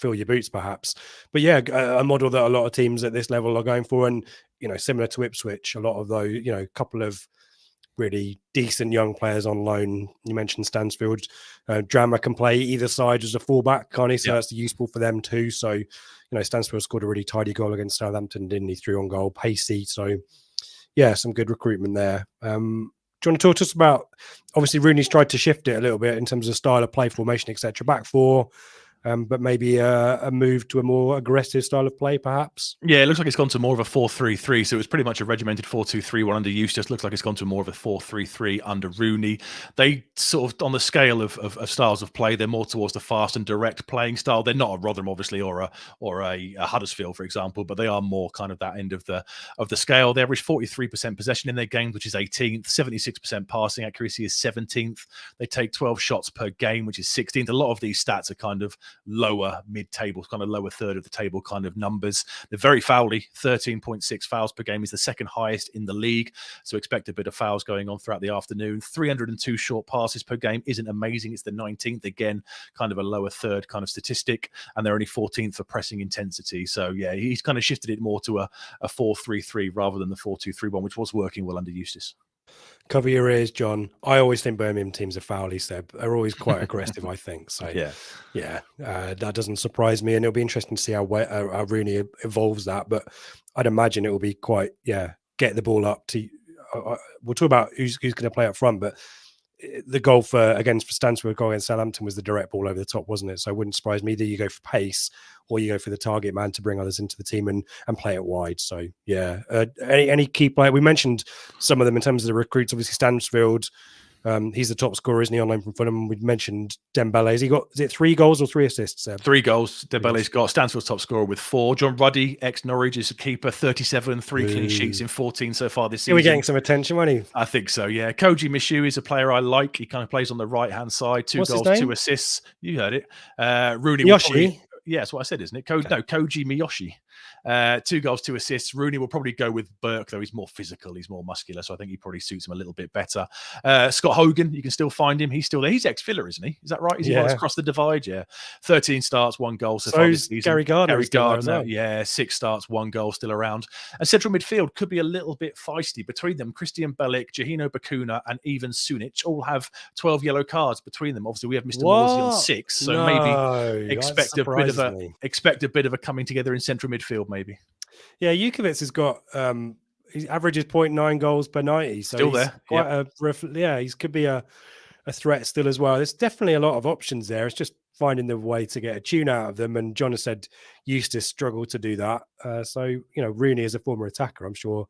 S1: fill your boots perhaps. But yeah, a model that a lot of teams at this level are going for, and similar to Ipswich, a lot of those, a couple of really decent young players on loan. You mentioned Stansfield. Drama can play either side as a fullback, can't he? So that's useful for them too. So, Stansfield scored a really tidy goal against Southampton, didn't he? 3 on goal, pacey. So yeah, some good recruitment there. Do you want to talk to us about, obviously Rooney's tried to shift it a little bit in terms of style of play, formation, etc. Back 4, but maybe a move to a more aggressive style of play, perhaps?
S2: Yeah, it looks like it's gone to more of a 4-3-3. So it was pretty much a regimented 4-2-3-1 under Eustace. Looks like it's gone to more of a 4-3-3 under Rooney. They sort of, on the scale of styles of play, they're more towards the fast and direct playing style. They're not a Rotherham, obviously, or a Huddersfield, for example, but they are more kind of that end of the scale. They average 43% possession in their games, which is 18th. 76% passing accuracy is 17th. They take 12 shots per game, which is 16th. A lot of these stats are kind of lower mid-table, kind of lower third of the table kind of numbers. They're very fouly. 13.6 fouls per game is the second highest in the league. So expect a bit of fouls going on throughout the afternoon. 302 short passes per game isn't amazing. It's the 19th. Again, kind of a lower third kind of statistic. And they're only 14th for pressing intensity. So yeah, he's kind of shifted it more to a 4-3-3 rather than the 4-2-3-1, which was working well under Eustace.
S1: Cover your ears, John. I always think Birmingham teams are foully, Seb. They're always quite aggressive, I think. So that doesn't surprise me, and it'll be interesting to see how Rooney evolves that. But I'd imagine it will be quite, get the ball up to. We'll talk about who's going to play up front, but the goal against Stansford, goal against Southampton was the direct ball over the top, wasn't it? So it wouldn't surprise me. Either you go for pace or you go for the target man to bring others into the team and play it wide. So yeah, any key player? We mentioned some of them in terms of the recruits. Obviously Stansfield, he's the top scorer, isn't he, on loan from Fulham? We mentioned Dembele. Has he got, is it 3 goals or 3 assists?
S2: 3 goals. Dembele's got Stansfield's top scorer with 4. John Ruddy, ex-Norwich, is a keeper, 37, 3 clean sheets in 14 so far this season.
S1: We're getting some attention, weren't he?
S2: I think so, yeah. Koji Mishu is a player I like. He kind of plays on the right-hand side. 2 goals, 2 assists. You heard it. Rooney will probably... Yeah, that's what I said, isn't it? No, Koji Miyoshi. 2 goals, 2 assists. Rooney will probably go with Burke, though he's more physical, he's more muscular, so I think he probably suits him a little bit better. Scott Hogan, you can still find him. He's still there. He's ex-Villa, isn't he? Is that right? Is he across the divide? Yeah. 13 starts, 1 goal so far this season.
S1: Gary Gardner.
S2: Yeah, 6 starts, 1 goal still around. And central midfield could be a little bit feisty between them. Christian Bellic, Jahino Bakuna, and even Sunic all have 12 yellow cards between them. Obviously, we have Mr. Morsey on 6, so maybe expect a bit of a coming together in central midfield, maybe.
S1: Yeah, Jukovic has got he averages 0.9 goals per 90, so
S2: still there.
S1: He could be a threat still as well. There's definitely a lot of options there. It's just finding the way to get a tune out of them. And John has said Eustace struggled to do that. So Rooney is a former attacker, I'm sure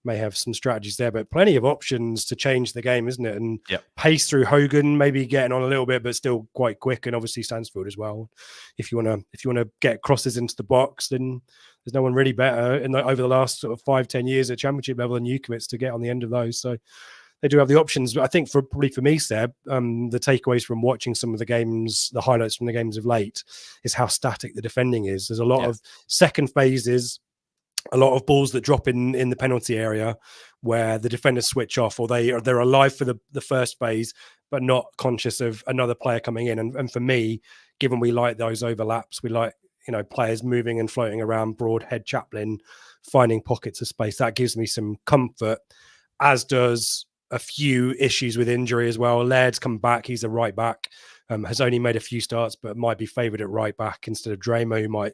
S1: may have some strategies there, but plenty of options to change the game, isn't it? And pace through Hogan, maybe getting on a little bit, but still quite quick, and obviously Stansfield as well. If you want to get crosses into the box, then there's no one really better over the last sort of 5-10 years at Championship level than Jukovic to get on the end of those. So they do have the options. But I think probably for me, Seb, the takeaways from watching some of the games, the highlights from the games of late, is how static the defending is. There's a lot of second phases, a lot of balls that drop in the penalty area where the defenders switch off, or they're alive for the first phase, but not conscious of another player coming in. And for me, given we like those overlaps, we like, players moving and floating around, Broadhead, Chaplin, finding pockets of space. That gives me some comfort, as does a few issues with injury as well. Laird's come back. He's a right back, has only made a few starts, but might be favoured at right back instead of Dramer, who might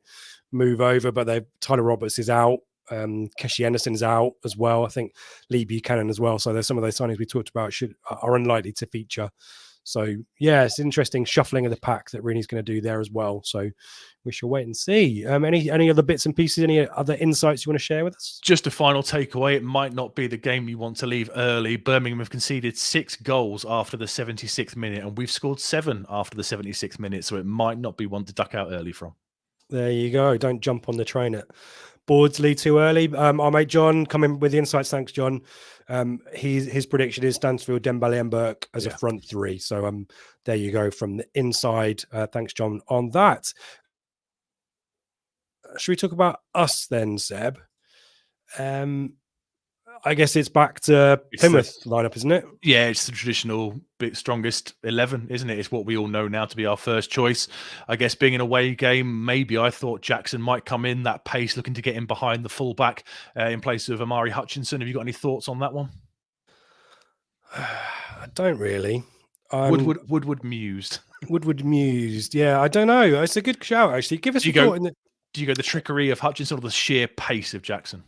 S1: move over. But Tyler Roberts is out. Keshi Anderson's out as well. I think Lee Buchanan as well. So there's some of those signings we talked about are unlikely to feature. So yeah, it's interesting shuffling of the pack that Rooney's going to do there as well. So we shall wait and see. Any other bits and pieces, any other insights you want to share with us?
S2: Just a final takeaway. It might not be the game you want to leave early. Birmingham have conceded 6 goals after the 76th minute, and we've scored 7 after the 76th minute. So it might not be one to duck out early from.
S1: There you go. Don't jump on the train at Bordsley too early. Our mate John coming with the insights. Thanks, John. His prediction is Stansfield, Dembele, and Burke as a front 3. So there you go from the inside. Thanks, John, on that. Should we talk about us then, Seb? I guess it's back to Plymouth lineup, isn't it?
S2: Yeah, it's the traditional strongest 11, isn't it? It's what we all know now to be our first choice. I guess being an away game, maybe I thought Jackson might come in, that pace, looking to get in behind the fullback in place of Amari Hutchinson. Have you got any thoughts on that one?
S1: I don't really.
S2: Woodward mused.
S1: Woodward mused. Yeah, I don't know. It's a good shout, actually. Give us a thought.
S2: Do you go the trickery of Hutchinson or the sheer pace of Jackson?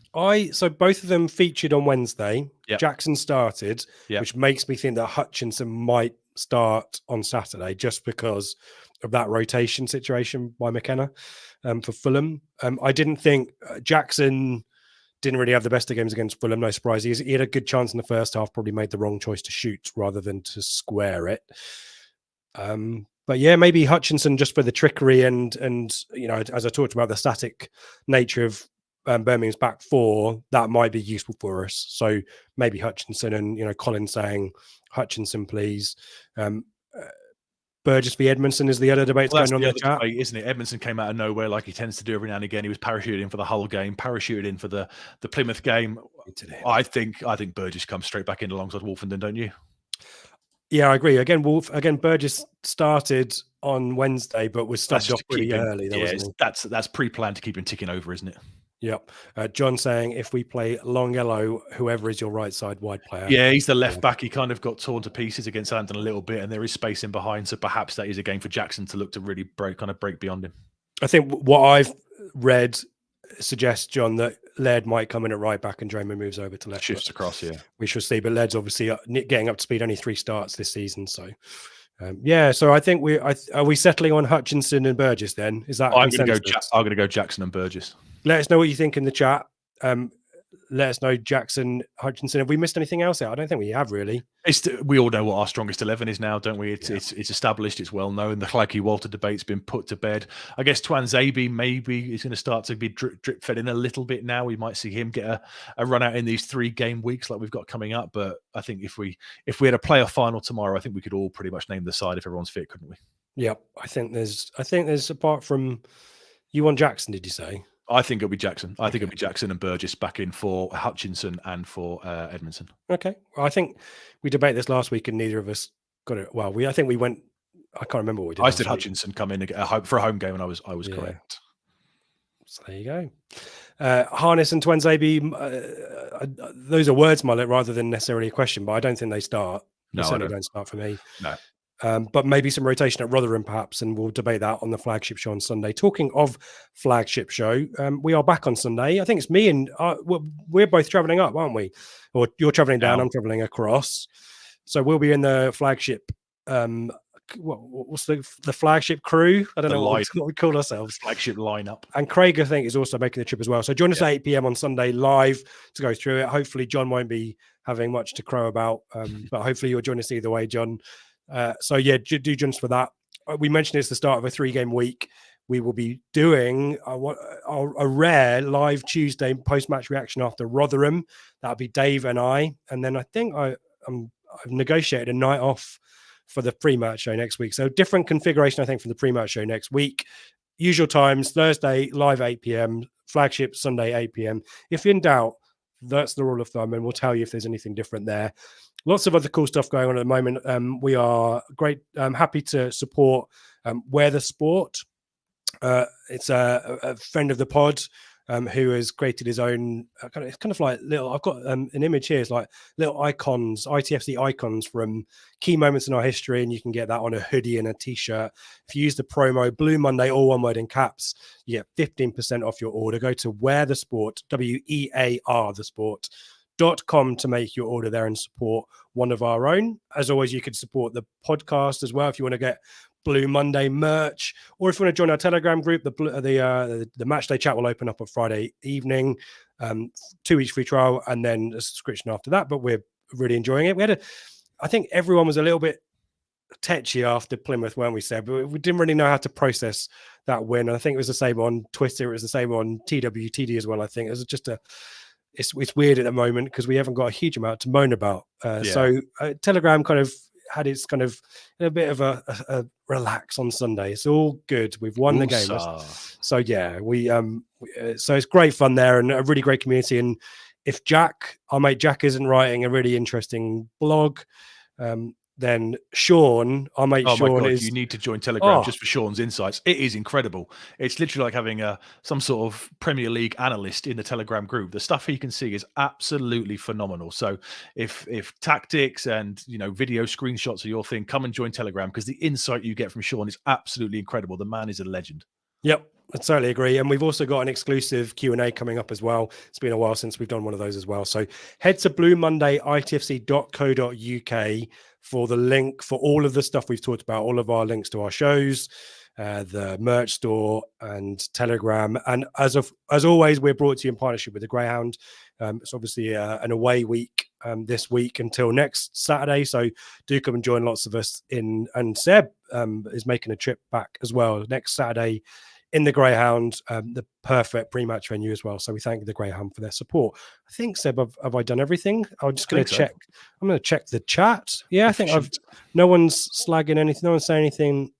S1: So both of them featured on Wednesday.
S2: Yep.
S1: Jackson started, which makes me think that Hutchinson might start on Saturday just because of that rotation situation by McKenna for Fulham. I didn't think Jackson didn't really have the best of games against Fulham. No surprise. He had a good chance in the first half, probably made the wrong choice to shoot rather than to square it. But yeah, maybe Hutchinson just for the trickery and as I talked about the static nature of Birmingham's back 4, that might be useful for us. So maybe Hutchinson and Colin saying Hutchinson, please. Burgess v Edmondson is the other debate going on in the chat,
S2: debate, isn't it? Edmondson came out of nowhere like he tends to do every now and again. He was parachuted in for the whole game, parachuted in for the Plymouth game. I think Burgess comes straight back in alongside Wolfenden, don't you?
S1: Yeah, I agree. Again, Burgess started on Wednesday, but was stubbed off pretty early.
S2: That's pre-planned to keep him ticking over, isn't it?
S1: Yep. John saying, if we play long yellow, whoever is your right side wide player.
S2: Yeah, he's the left back. He kind of got torn to pieces against Southampton a little bit, and there is space in behind. So perhaps that is a game for Jackson to look to really break beyond him.
S1: I think what I've read suggests, John, that Laird might come in at right back and Draymond moves over to left.
S2: Shifts across, yeah.
S1: We shall see. But Laird's obviously getting up to speed, only 3 starts this season. So, so I think are we settling on Hutchinson and Burgess then? Is that
S2: I'm going to go Jackson and Burgess.
S1: Let us know what you think in the chat. Let us know, Jackson, Hutchinson. Have we missed anything else out? I don't think we have, really.
S2: We all know what our strongest 11 is now, don't we? It's established, it's well known. The Clacky-Walter debate's been put to bed. I guess Twanzebe maybe is going to start to be drip fed in a little bit now. We might see him get a run out in these 3-game weeks like we've got coming up. But I think if we had a playoff final tomorrow, I think we could all pretty much name the side if everyone's fit, couldn't we?
S1: Yeah, I think there's apart from you on Jackson, did you say?
S2: I think it'll be Jackson. I think it'll be Jackson and Burgess back in for Hutchinson and for Edmondson.
S1: Okay. Well, I think we debated this last week and neither of us got it. Well, I think we went. I can't remember what we did.
S2: I said Hutchinson come in for a home game, and I was correct.
S1: So there you go. Harness and Twanzebe, those are words, Mullet, rather than necessarily a question. But I don't think they start.
S2: No,
S1: they certainly don't start for me.
S2: No.
S1: But maybe some rotation at Rotherham, perhaps, and we'll debate that on the Flagship Show on Sunday. Talking of Flagship Show, we are back on Sunday. I think it's me and we're both travelling up, aren't we? Or you're travelling down, I'm travelling across. So we'll be in the Flagship. What's the Flagship crew? I don't know what we call ourselves.
S2: Flagship lineup.
S1: And Craig, I think, is also making the trip as well. So join us at 8 p.m. on Sunday live to go through it. Hopefully, John won't be having much to crow about, but hopefully you'll join us either way, John. Do join us for that. We mentioned it's the start of a 3-game week. We will be doing a rare live Tuesday post-match reaction after Rotherham. That'll be Dave and I. And then I think I've negotiated a night off for the pre-match show next week. So different configuration, I think, from the pre-match show next week. Usual times, Thursday, live 8 p.m, Flagship, Sunday, 8 p.m. If in doubt, that's the rule of thumb, and we'll tell you if there's anything different there. Lots of other cool stuff going on at the moment. We are happy to support Wear the Sport. It's a friend of the pod who has created his own kind of like little. I've got an image here. It's like little icons, ITFC icons from key moments in our history, and you can get that on a hoodie and a t-shirt. If you use the promo Blue Monday, all one word in caps, you get 15% off your order. Go to Wear the Sport, WEAR the Sport. .com to make your order there and support one of our own. As always, you could support the podcast as well if you want to get Blue Monday merch, or if you want to join our Telegram group. The match day chat will open up on Friday evening, 2 weeks free trial, and then a subscription after that. But we're really enjoying it. I think everyone was a little bit tetchy after Plymouth, weren't we, Seb? But we didn't really know how to process that win. And I think it was the same on Twitter. It was the same on TWTD as well. I think it was just it's weird at the moment because we haven't got a huge amount to moan about. So Telegram kind of had its kind of a bit of a relax on Sunday. It's all good. We've won the game. So yeah, so it's great fun there and a really great community. And if our mate Jack isn't writing a really interesting blog, then Sean, our mate Sean,
S2: you need to join Telegram just for Sean's insights. It is incredible. It's literally like having some sort of Premier League analyst in the Telegram group. The stuff he can see is absolutely phenomenal. So if tactics and video screenshots are your thing, come and join Telegram because the insight you get from Sean is absolutely incredible. The man is a legend. Yep.
S1: I totally agree. And we've also got an exclusive Q&A coming up as well. It's been a while since we've done one of those as well. So head to bluemonday.itfc.co.uk for the link for all of the stuff we've talked about, all of our links to our shows, the merch store and Telegram. And as always, we're brought to you in partnership with the Greyhound. It's obviously an away week this week until next Saturday. So do come and join lots of us in. And Seb is making a trip back as well next Saturday in the Greyhound, the perfect pre-match venue as well. So we thank the Greyhound for their support. I think, Seb, have I done everything? I'm just going to check. I'm going to check the chat. Yeah, I think no one's slagging anything. No one's saying anything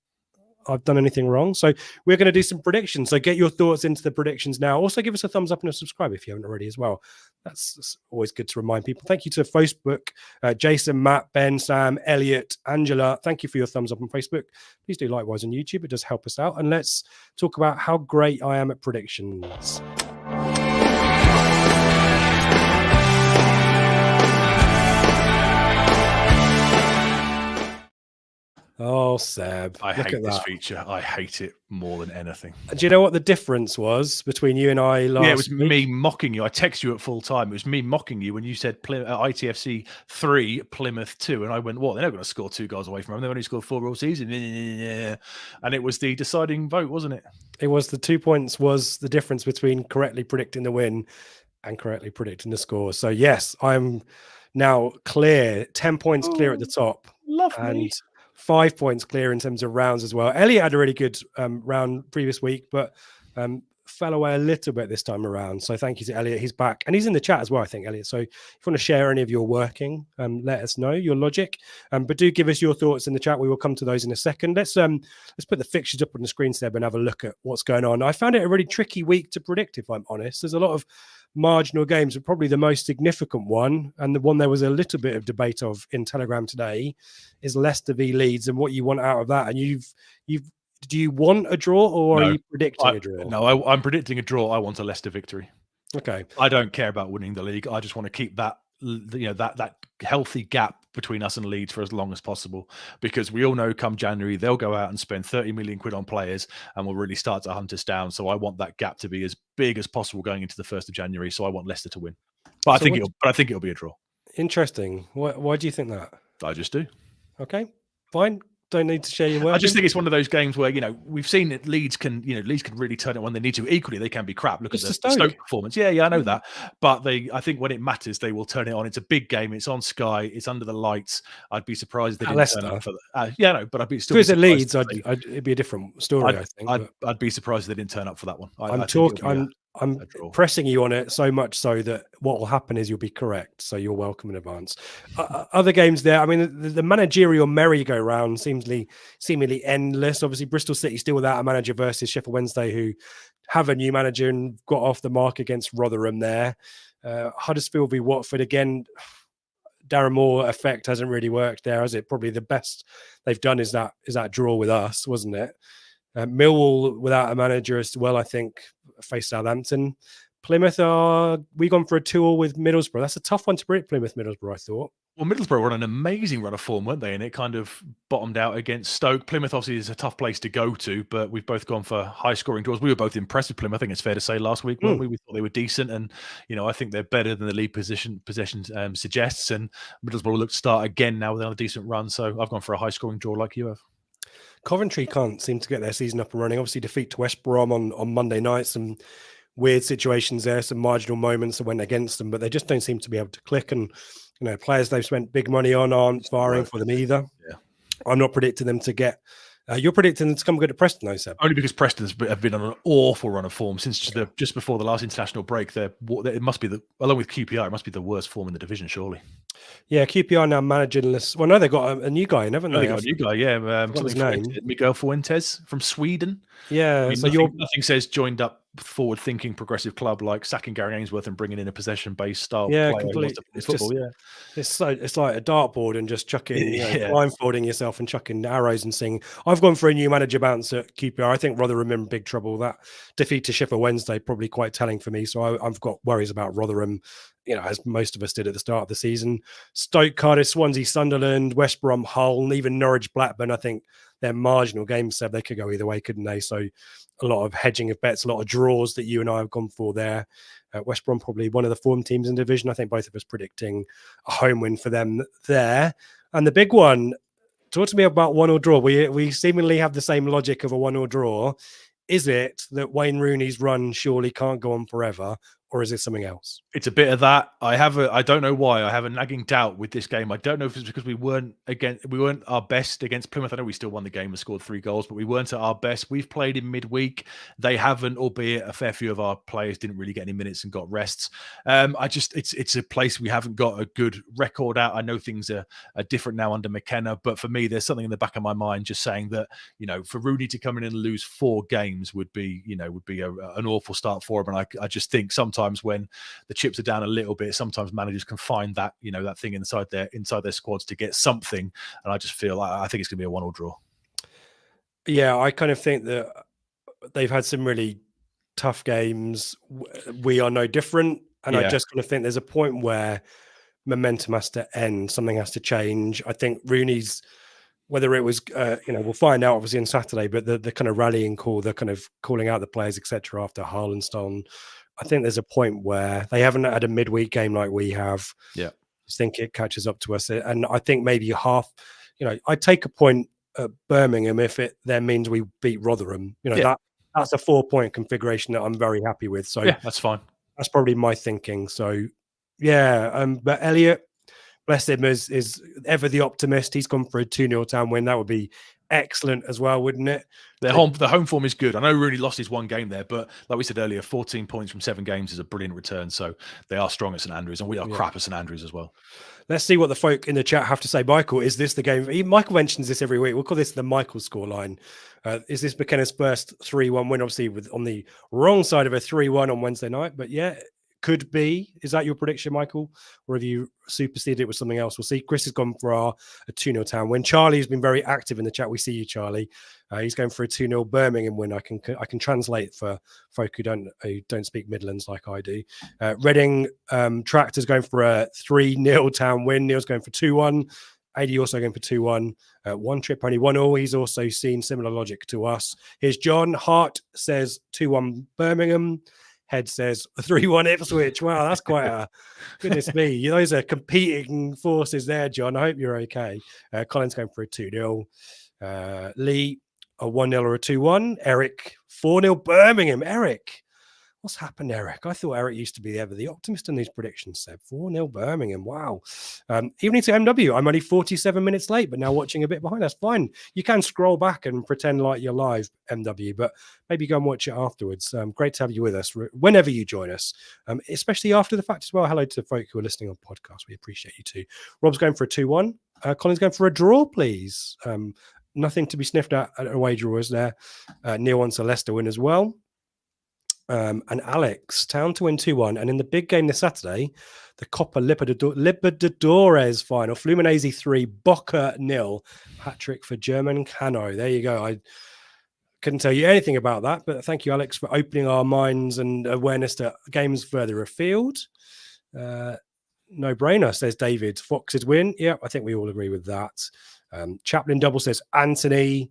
S1: I've done anything wrong. So we're going to do some predictions. So get your thoughts into the predictions now. Also give us a thumbs up and a subscribe if you haven't already as well. That's always good to remind people. Thank you to Facebook, Jason, Matt, Ben, Sam, Elliot, Angela. Thank you for your thumbs up on Facebook. Please do likewise on YouTube. It does help us out. And let's talk about how great I am at predictions. Oh, Seb,
S2: I
S1: look
S2: hate
S1: at
S2: this
S1: that.
S2: feature. I hate it more than anything.
S1: And do you know what the difference was between you and I
S2: Yeah, it was
S1: last
S2: me
S1: week?
S2: mocking you. I text you at full time. It was me mocking you when you said ITFC 3, Plymouth 2. And I went, what? They're not going to score 2 goals away from them. They've only scored 4 all season. And it was the deciding vote, wasn't it?
S1: It was the 2 points was the difference between correctly predicting the win and correctly predicting the score. So, yes, I'm now clear, 10 points clear at the
S2: Oh,
S1: top
S2: lovely.
S1: and 5 points clear in terms of rounds as well. Elliot had a really good round previous week, but fell away a little bit this time around. So thank you to Elliot. He's back and he's in the chat as well, I think, Elliot. So if you want to share any of your working, let us know your logic. But do give us your thoughts in the chat. We will come to those in a second. Let's put the fixtures up on the screen, Seb, and have a look at what's going on. I found it a really tricky week to predict, if I'm honest. There's a lot of marginal games, but probably the most significant one, and the one there was a little bit of debate of in Telegram today, is Leicester v Leeds and what you want out of that. And you've do you want a draw or are
S2: No,
S1: you predicting a draw?
S2: I'm predicting a draw. I want a Leicester victory.
S1: Okay.
S2: I don't care about winning the league. I just want to keep that that healthy gap between us and Leeds for as long as possible, because we all know come January they'll go out and spend 30 million quid on players and will really start to hunt us down. So I want that gap to be as big as possible going into the 1st of January. So I want Leicester to win, but I think it'll be a draw.
S1: Interesting. Why do you think that?
S2: I just do.
S1: Okay, fine. Don't need to share your work.
S2: I just think it's one of those games where we've seen that Leeds can really turn it when they need to. Equally, they can be crap. Look at the Stoke performance. Yeah, I know that. But I think when it matters, they will turn it on. It's a big game. It's on Sky. It's under the lights. I'd be surprised if they didn't turn up for that. But I'd be still.
S1: If it was at Leeds, it'd be a different story. I think.
S2: I'd be surprised if they didn't turn up for that one.
S1: I'm pressing you on it so much so that what will happen is you'll be correct. So you're welcome in advance. Other games there. I mean, the managerial merry-go-round seemingly endless. Obviously, Bristol City still without a manager versus Sheffield Wednesday, who have a new manager and got off the mark against Rotherham there. Huddersfield v Watford again. Darren Moore effect hasn't really worked there, has it? Probably the best they've done is that draw with us, wasn't it? Millwall without a manager as well, I think, faced Southampton. Plymouth we gone for a 2-2 with Middlesbrough. That's a tough one to predict, Plymouth Middlesbrough, I thought.
S2: Well, Middlesbrough were on an amazing run of form, weren't they? And it kind of bottomed out against Stoke. Plymouth obviously is a tough place to go to, but we've both gone for high-scoring draws. We were both impressed with Plymouth. I think it's fair to say last week, weren't we? We thought they were decent, and I think they're better than the league possession suggests. And Middlesbrough will look to start again now with another decent run. So I've gone for a high-scoring draw like you have.
S1: Coventry can't seem to get their season up and running. Obviously, defeat to West Brom on Monday night. Some weird situations there, some marginal moments that went against them, but they just don't seem to be able to click. And players they've spent big money on aren't firing for them either.
S2: Yeah,
S1: I'm not predicting them to get. You're predicting them to come good at Preston, though, Seb.
S2: Only because Preston have been on an awful run of form since just before the last international break. It must be along with QPR, it must be the worst form in the division, surely.
S1: Yeah, QPR now managerless. Well, no, they've got a new guy, haven't they?
S2: They got a new guy, yeah.
S1: His name?
S2: Miguel Fuentes from Sweden.
S1: Yeah, so
S2: nothing says joined up forward-thinking progressive club like sacking Gary Ainsworth and bringing in a possession-based style player.
S1: Completely.
S2: It's football,
S1: it's like a dartboard and just chucking, blindfolding yourself and chucking arrows and singing. I've gone for a new manager bounce at QPR. I think Rotherham in big trouble. That defeat to Sheffield Wednesday probably quite telling for me. So I've got worries about Rotherham, as most of us did at the start of the season. Stoke, Cardiff, Swansea, Sunderland, West Brom, Hull, and even Norwich, Blackburn. I think they're marginal games, Seb. They could go either way, couldn't they? So a lot of hedging of bets, a lot of draws that you and I have gone for there. West Brom probably one of the form teams in the division. I think both of us predicting a home win for them there. And the big one, talk to me about 1-1 draw. We seemingly have the same logic of a 1-1 draw. Is it that Wayne Rooney's run surely can't go on forever, or is it something else?
S2: It's a bit of that. I don't know why. I have a nagging doubt with this game. I don't know if it's because we weren't our best against Plymouth. I know we still won the game and scored 3 goals, but we weren't at our best. We've played in midweek. They haven't, albeit a fair few of our players didn't really get any minutes and got rests. It's a place we haven't got a good record at. I know things are different now under McKenna, but for me, there's something in the back of my mind just saying that, for Rooney to come in and lose 4 games would be an awful start for him. And I just think sometimes when the chips are down a little bit, sometimes managers can find that that thing inside their squads to get something, and I just feel I think it's going to be a 1-1 draw.
S1: Yeah, I kind of think that they've had some really tough games. We are no different, and I just kind of think there's a point where momentum has to end, something has to change. I think Rooney's whether it was, we'll find out obviously on Saturday, but the kind of rallying call, the kind of calling out the players, etc. after Haaland's, I think there's a point where they haven't had a midweek game like we have.
S2: Yeah.
S1: I think it catches up to us. And I think maybe I'd take a point at Birmingham if it then means we beat Rotherham. That's a 4-point configuration that I'm very happy with. So
S2: yeah, that's fine.
S1: That's probably my thinking. So yeah, but Elliot, bless him, is ever the optimist. He's gone for a 2-0 Town win. That would be excellent as well, wouldn't it?
S2: The home form is good. I know Rooney lost his one game there, but like we said earlier, 14 points from 7 games is a brilliant return. So they are strong at St Andrews, and we are crap at St Andrews as well.
S1: Let's see what the folk in the chat have to say. Michael, is this the game? Michael mentions this every week. We'll call this the Michael scoreline. Is this McKenna's first 3-1 win? Obviously, on the wrong side of a 3-1 on Wednesday night, but yeah, could be. Is that your prediction, Michael? Or have you superseded it with something else? We'll see. Chris has gone for a 2-0 Town win. Charlie has been very active in the chat. We see you, Charlie. He's going for a 2-0 Birmingham win. I can translate for folk who don't speak Midlands like I do. Reading Tractor's going for a 3-0 Town win. Neil's going for 2-1. AD also going for 2-1. One trip, only 1-1. He's also seen similar logic to us. Here's John. Hart says 2-1 Birmingham. Head says 3-1 Ipswich. Wow, that's quite a goodness me. Those are competing forces there, John. I hope you're okay. Colin's going for a 2-0. Lee, a 1-0 or a 2-1. Eric, 4-0 Birmingham. Eric, what's happened, Eric? I thought Eric used to be ever the optimist in these predictions, Seb. 4-0 Birmingham. Wow. Evening to MW. I'm only 47 minutes late, but now watching a bit behind. That's fine. You can scroll back and pretend like you're live, MW, but maybe go and watch it afterwards. Great to have you with us whenever you join us, especially after the fact as well. Hello to folk who are listening on podcast. We appreciate you too. Rob's going for a 2-1. Colin's going for a draw, please. Nothing to be sniffed at away drawers there. Neil wants a Leicester win as well. And Alex, Town to win 2-1. And in the big game this Saturday, the Copa Libertadores final, Fluminense 3, Boca 0, hat-trick for German Cano. There you go. I couldn't tell you anything about that, but thank you, Alex, for opening our minds and awareness to games further afield. No brainer, says David. Foxes win. Yeah, I think we all agree with that. Chaplin double says Anthony.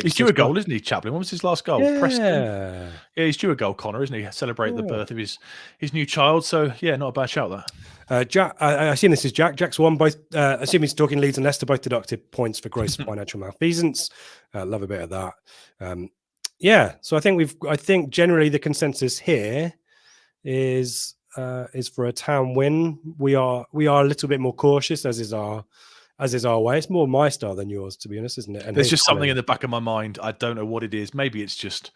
S2: He's due a goal, isn't he, Chaplin? When was his last goal?
S1: Yeah.
S2: Preston. Yeah, he's due a goal, Connor, isn't he? Celebrate the birth of his new child. So, yeah, not a bad shout, that.
S1: Jack, I assume this is Jack. Jack's won both. Assume he's talking Leeds and Leicester, both deducted points for gross financial malfeasance. Love a bit of that. Yeah, so I think generally the consensus here is for a Town win. We are a little bit more cautious, as is our way. It's more my style than yours, to be honest, isn't it? And
S2: there's just something in the back of my mind. I don't know what it is. Maybe it's just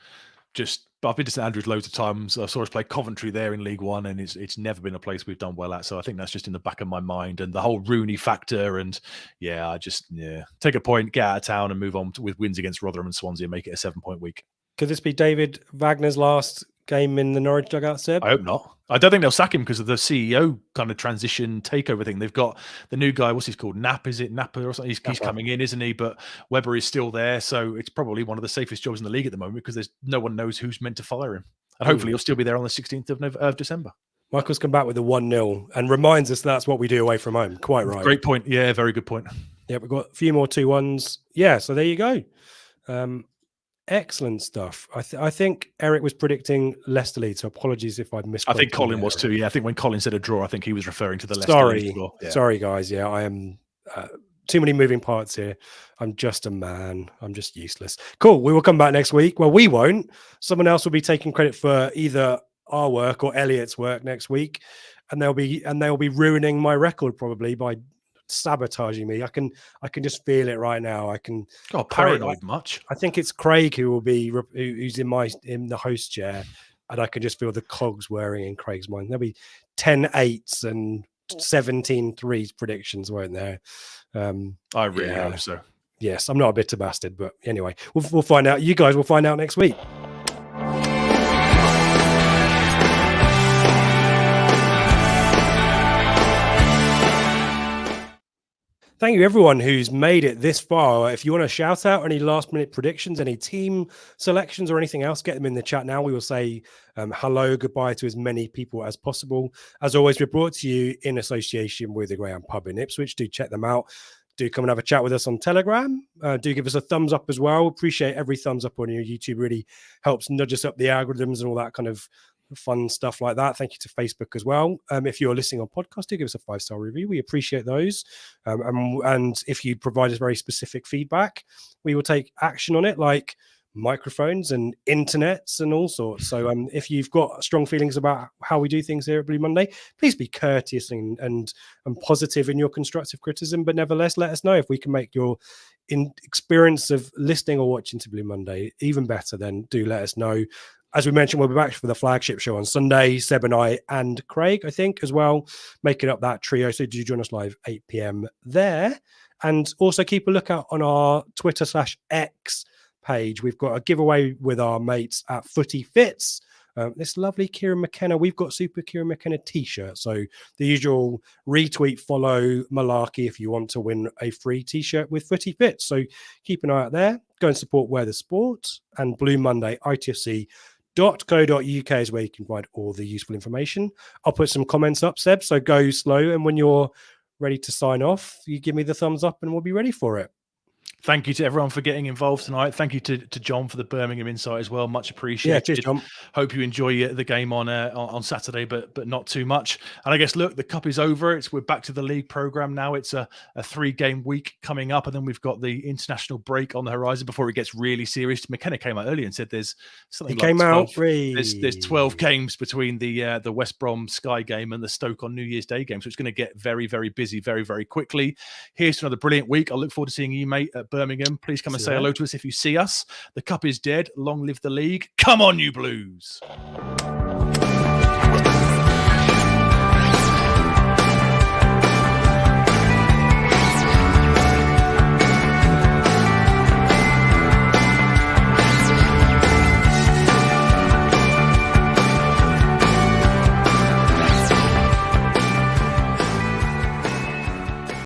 S2: I've been to St Andrews loads of times. I saw us play Coventry there in League One, and it's never been a place we've done well at. So I think that's just in the back of my mind, and the whole Rooney factor. And I just take a point, get out of town, and move on with wins against Rotherham and Swansea, and make it a 7-point week.
S1: Could this be David Wagner's last game in the Norwich dugout, Seb?
S2: I hope not. I don't think they'll sack him because of the CEO kind of transition takeover thing. They've got the new guy, what's he called? Napa or something? He's coming in, isn't he? But Webber is still there. So it's probably one of the safest jobs in the league at the moment because no one knows who's meant to fire him. And hopefully he'll still be there on the 16th of December.
S1: Michael's come back with a 1-0 and reminds us that's what we do away from home. Quite right.
S2: Great point. Yeah, very good point.
S1: Yeah, we've got a few more 2-1s. Yeah, so there you go. Excellent stuff. I think Eric was predicting Leicester Leeds, so apologies if I missed.
S2: I think Colin was too. Yeah, I think when Colin said a draw, I think he was referring to the Leicester Leeds draw. Yeah.
S1: Sorry, guys. Yeah, I am too many moving parts here. I'm just a man. I'm just useless. Cool. We will come back next week. Well, we won't. Someone else will be taking credit for either our work or Elliot's work next week, and they'll be ruining my record probably by sabotaging me. I can just feel it right now. I can.
S2: God, paranoid much.
S1: I think it's Craig who's in the host chair, and I can just feel the cogs whirring in Craig's mind. There'll be 10 8s and 17 3s predictions, won't there?
S2: I really hope so.
S1: Yes, I'm not a bitter bastard, but anyway, we'll find out. You guys will find out next week. Thank you, everyone who's made it this far. If you want to shout out any last-minute predictions, any team selections or anything else, get them in the chat now. We will say hello, goodbye to as many people as possible. As always, we're brought to you in association with the Graham Pub in Ipswich. Do check them out. do come and have a chat with us on Telegram. Do give us a thumbs up as well. Appreciate every thumbs up on your YouTube. Really helps nudge us up the algorithms and all that kind of fun stuff like that. Thank you to Facebook as well. If you're listening on podcast, do give us a 5-star review. We appreciate those. And if you provide us very specific feedback, we will take action on it, like microphones and internets and all sorts. So if you've got strong feelings about how we do things here at Blue Monday, please be courteous and positive in your constructive criticism, but nevertheless let us know. If we can make your experience of listening or watching to Blue Monday even better, then do let us know. As we mentioned, we'll be back for the flagship show on Sunday. Seb and I and Craig, I think, as well, making up that trio. So do join us live 8 p.m. there. And also keep a lookout on our Twitter/X page. We've got a giveaway with our mates at Footy Fits. This lovely Kieran McKenna. We've got Super Kieran McKenna t-shirt. So the usual retweet, follow, malarkey if you want to win a free t-shirt with Footy Fits. So keep an eye out there. Go and support Wear the Sport. And Blue Monday, ITFC.co.uk is where you can find all the useful information. I'll put some comments up, Seb, so go slow. And when you're ready to sign off, you give me the thumbs up and we'll be ready for it.
S2: Thank you to everyone for getting involved tonight. Thank you to John for the Birmingham insight as well. Much appreciated.
S1: Yeah, cheers, John.
S2: Hope you enjoy the game on Saturday, but not too much. And I guess, look, the cup is over. We're back to the league program now. It's a 3-game week coming up, and then we've got the international break on the horizon before it gets really serious. McKenna came out earlier and said there's something like 12, there's 12 games between the West Brom Sky game and the Stoke on New Year's Day game. So it's going to get very, very busy very, very quickly. Here's to another brilliant week. I look forward to seeing you, mate, at Birmingham. Please come and say hello to us if you see us. The cup is dead. Long live the league. Come on, you Blues.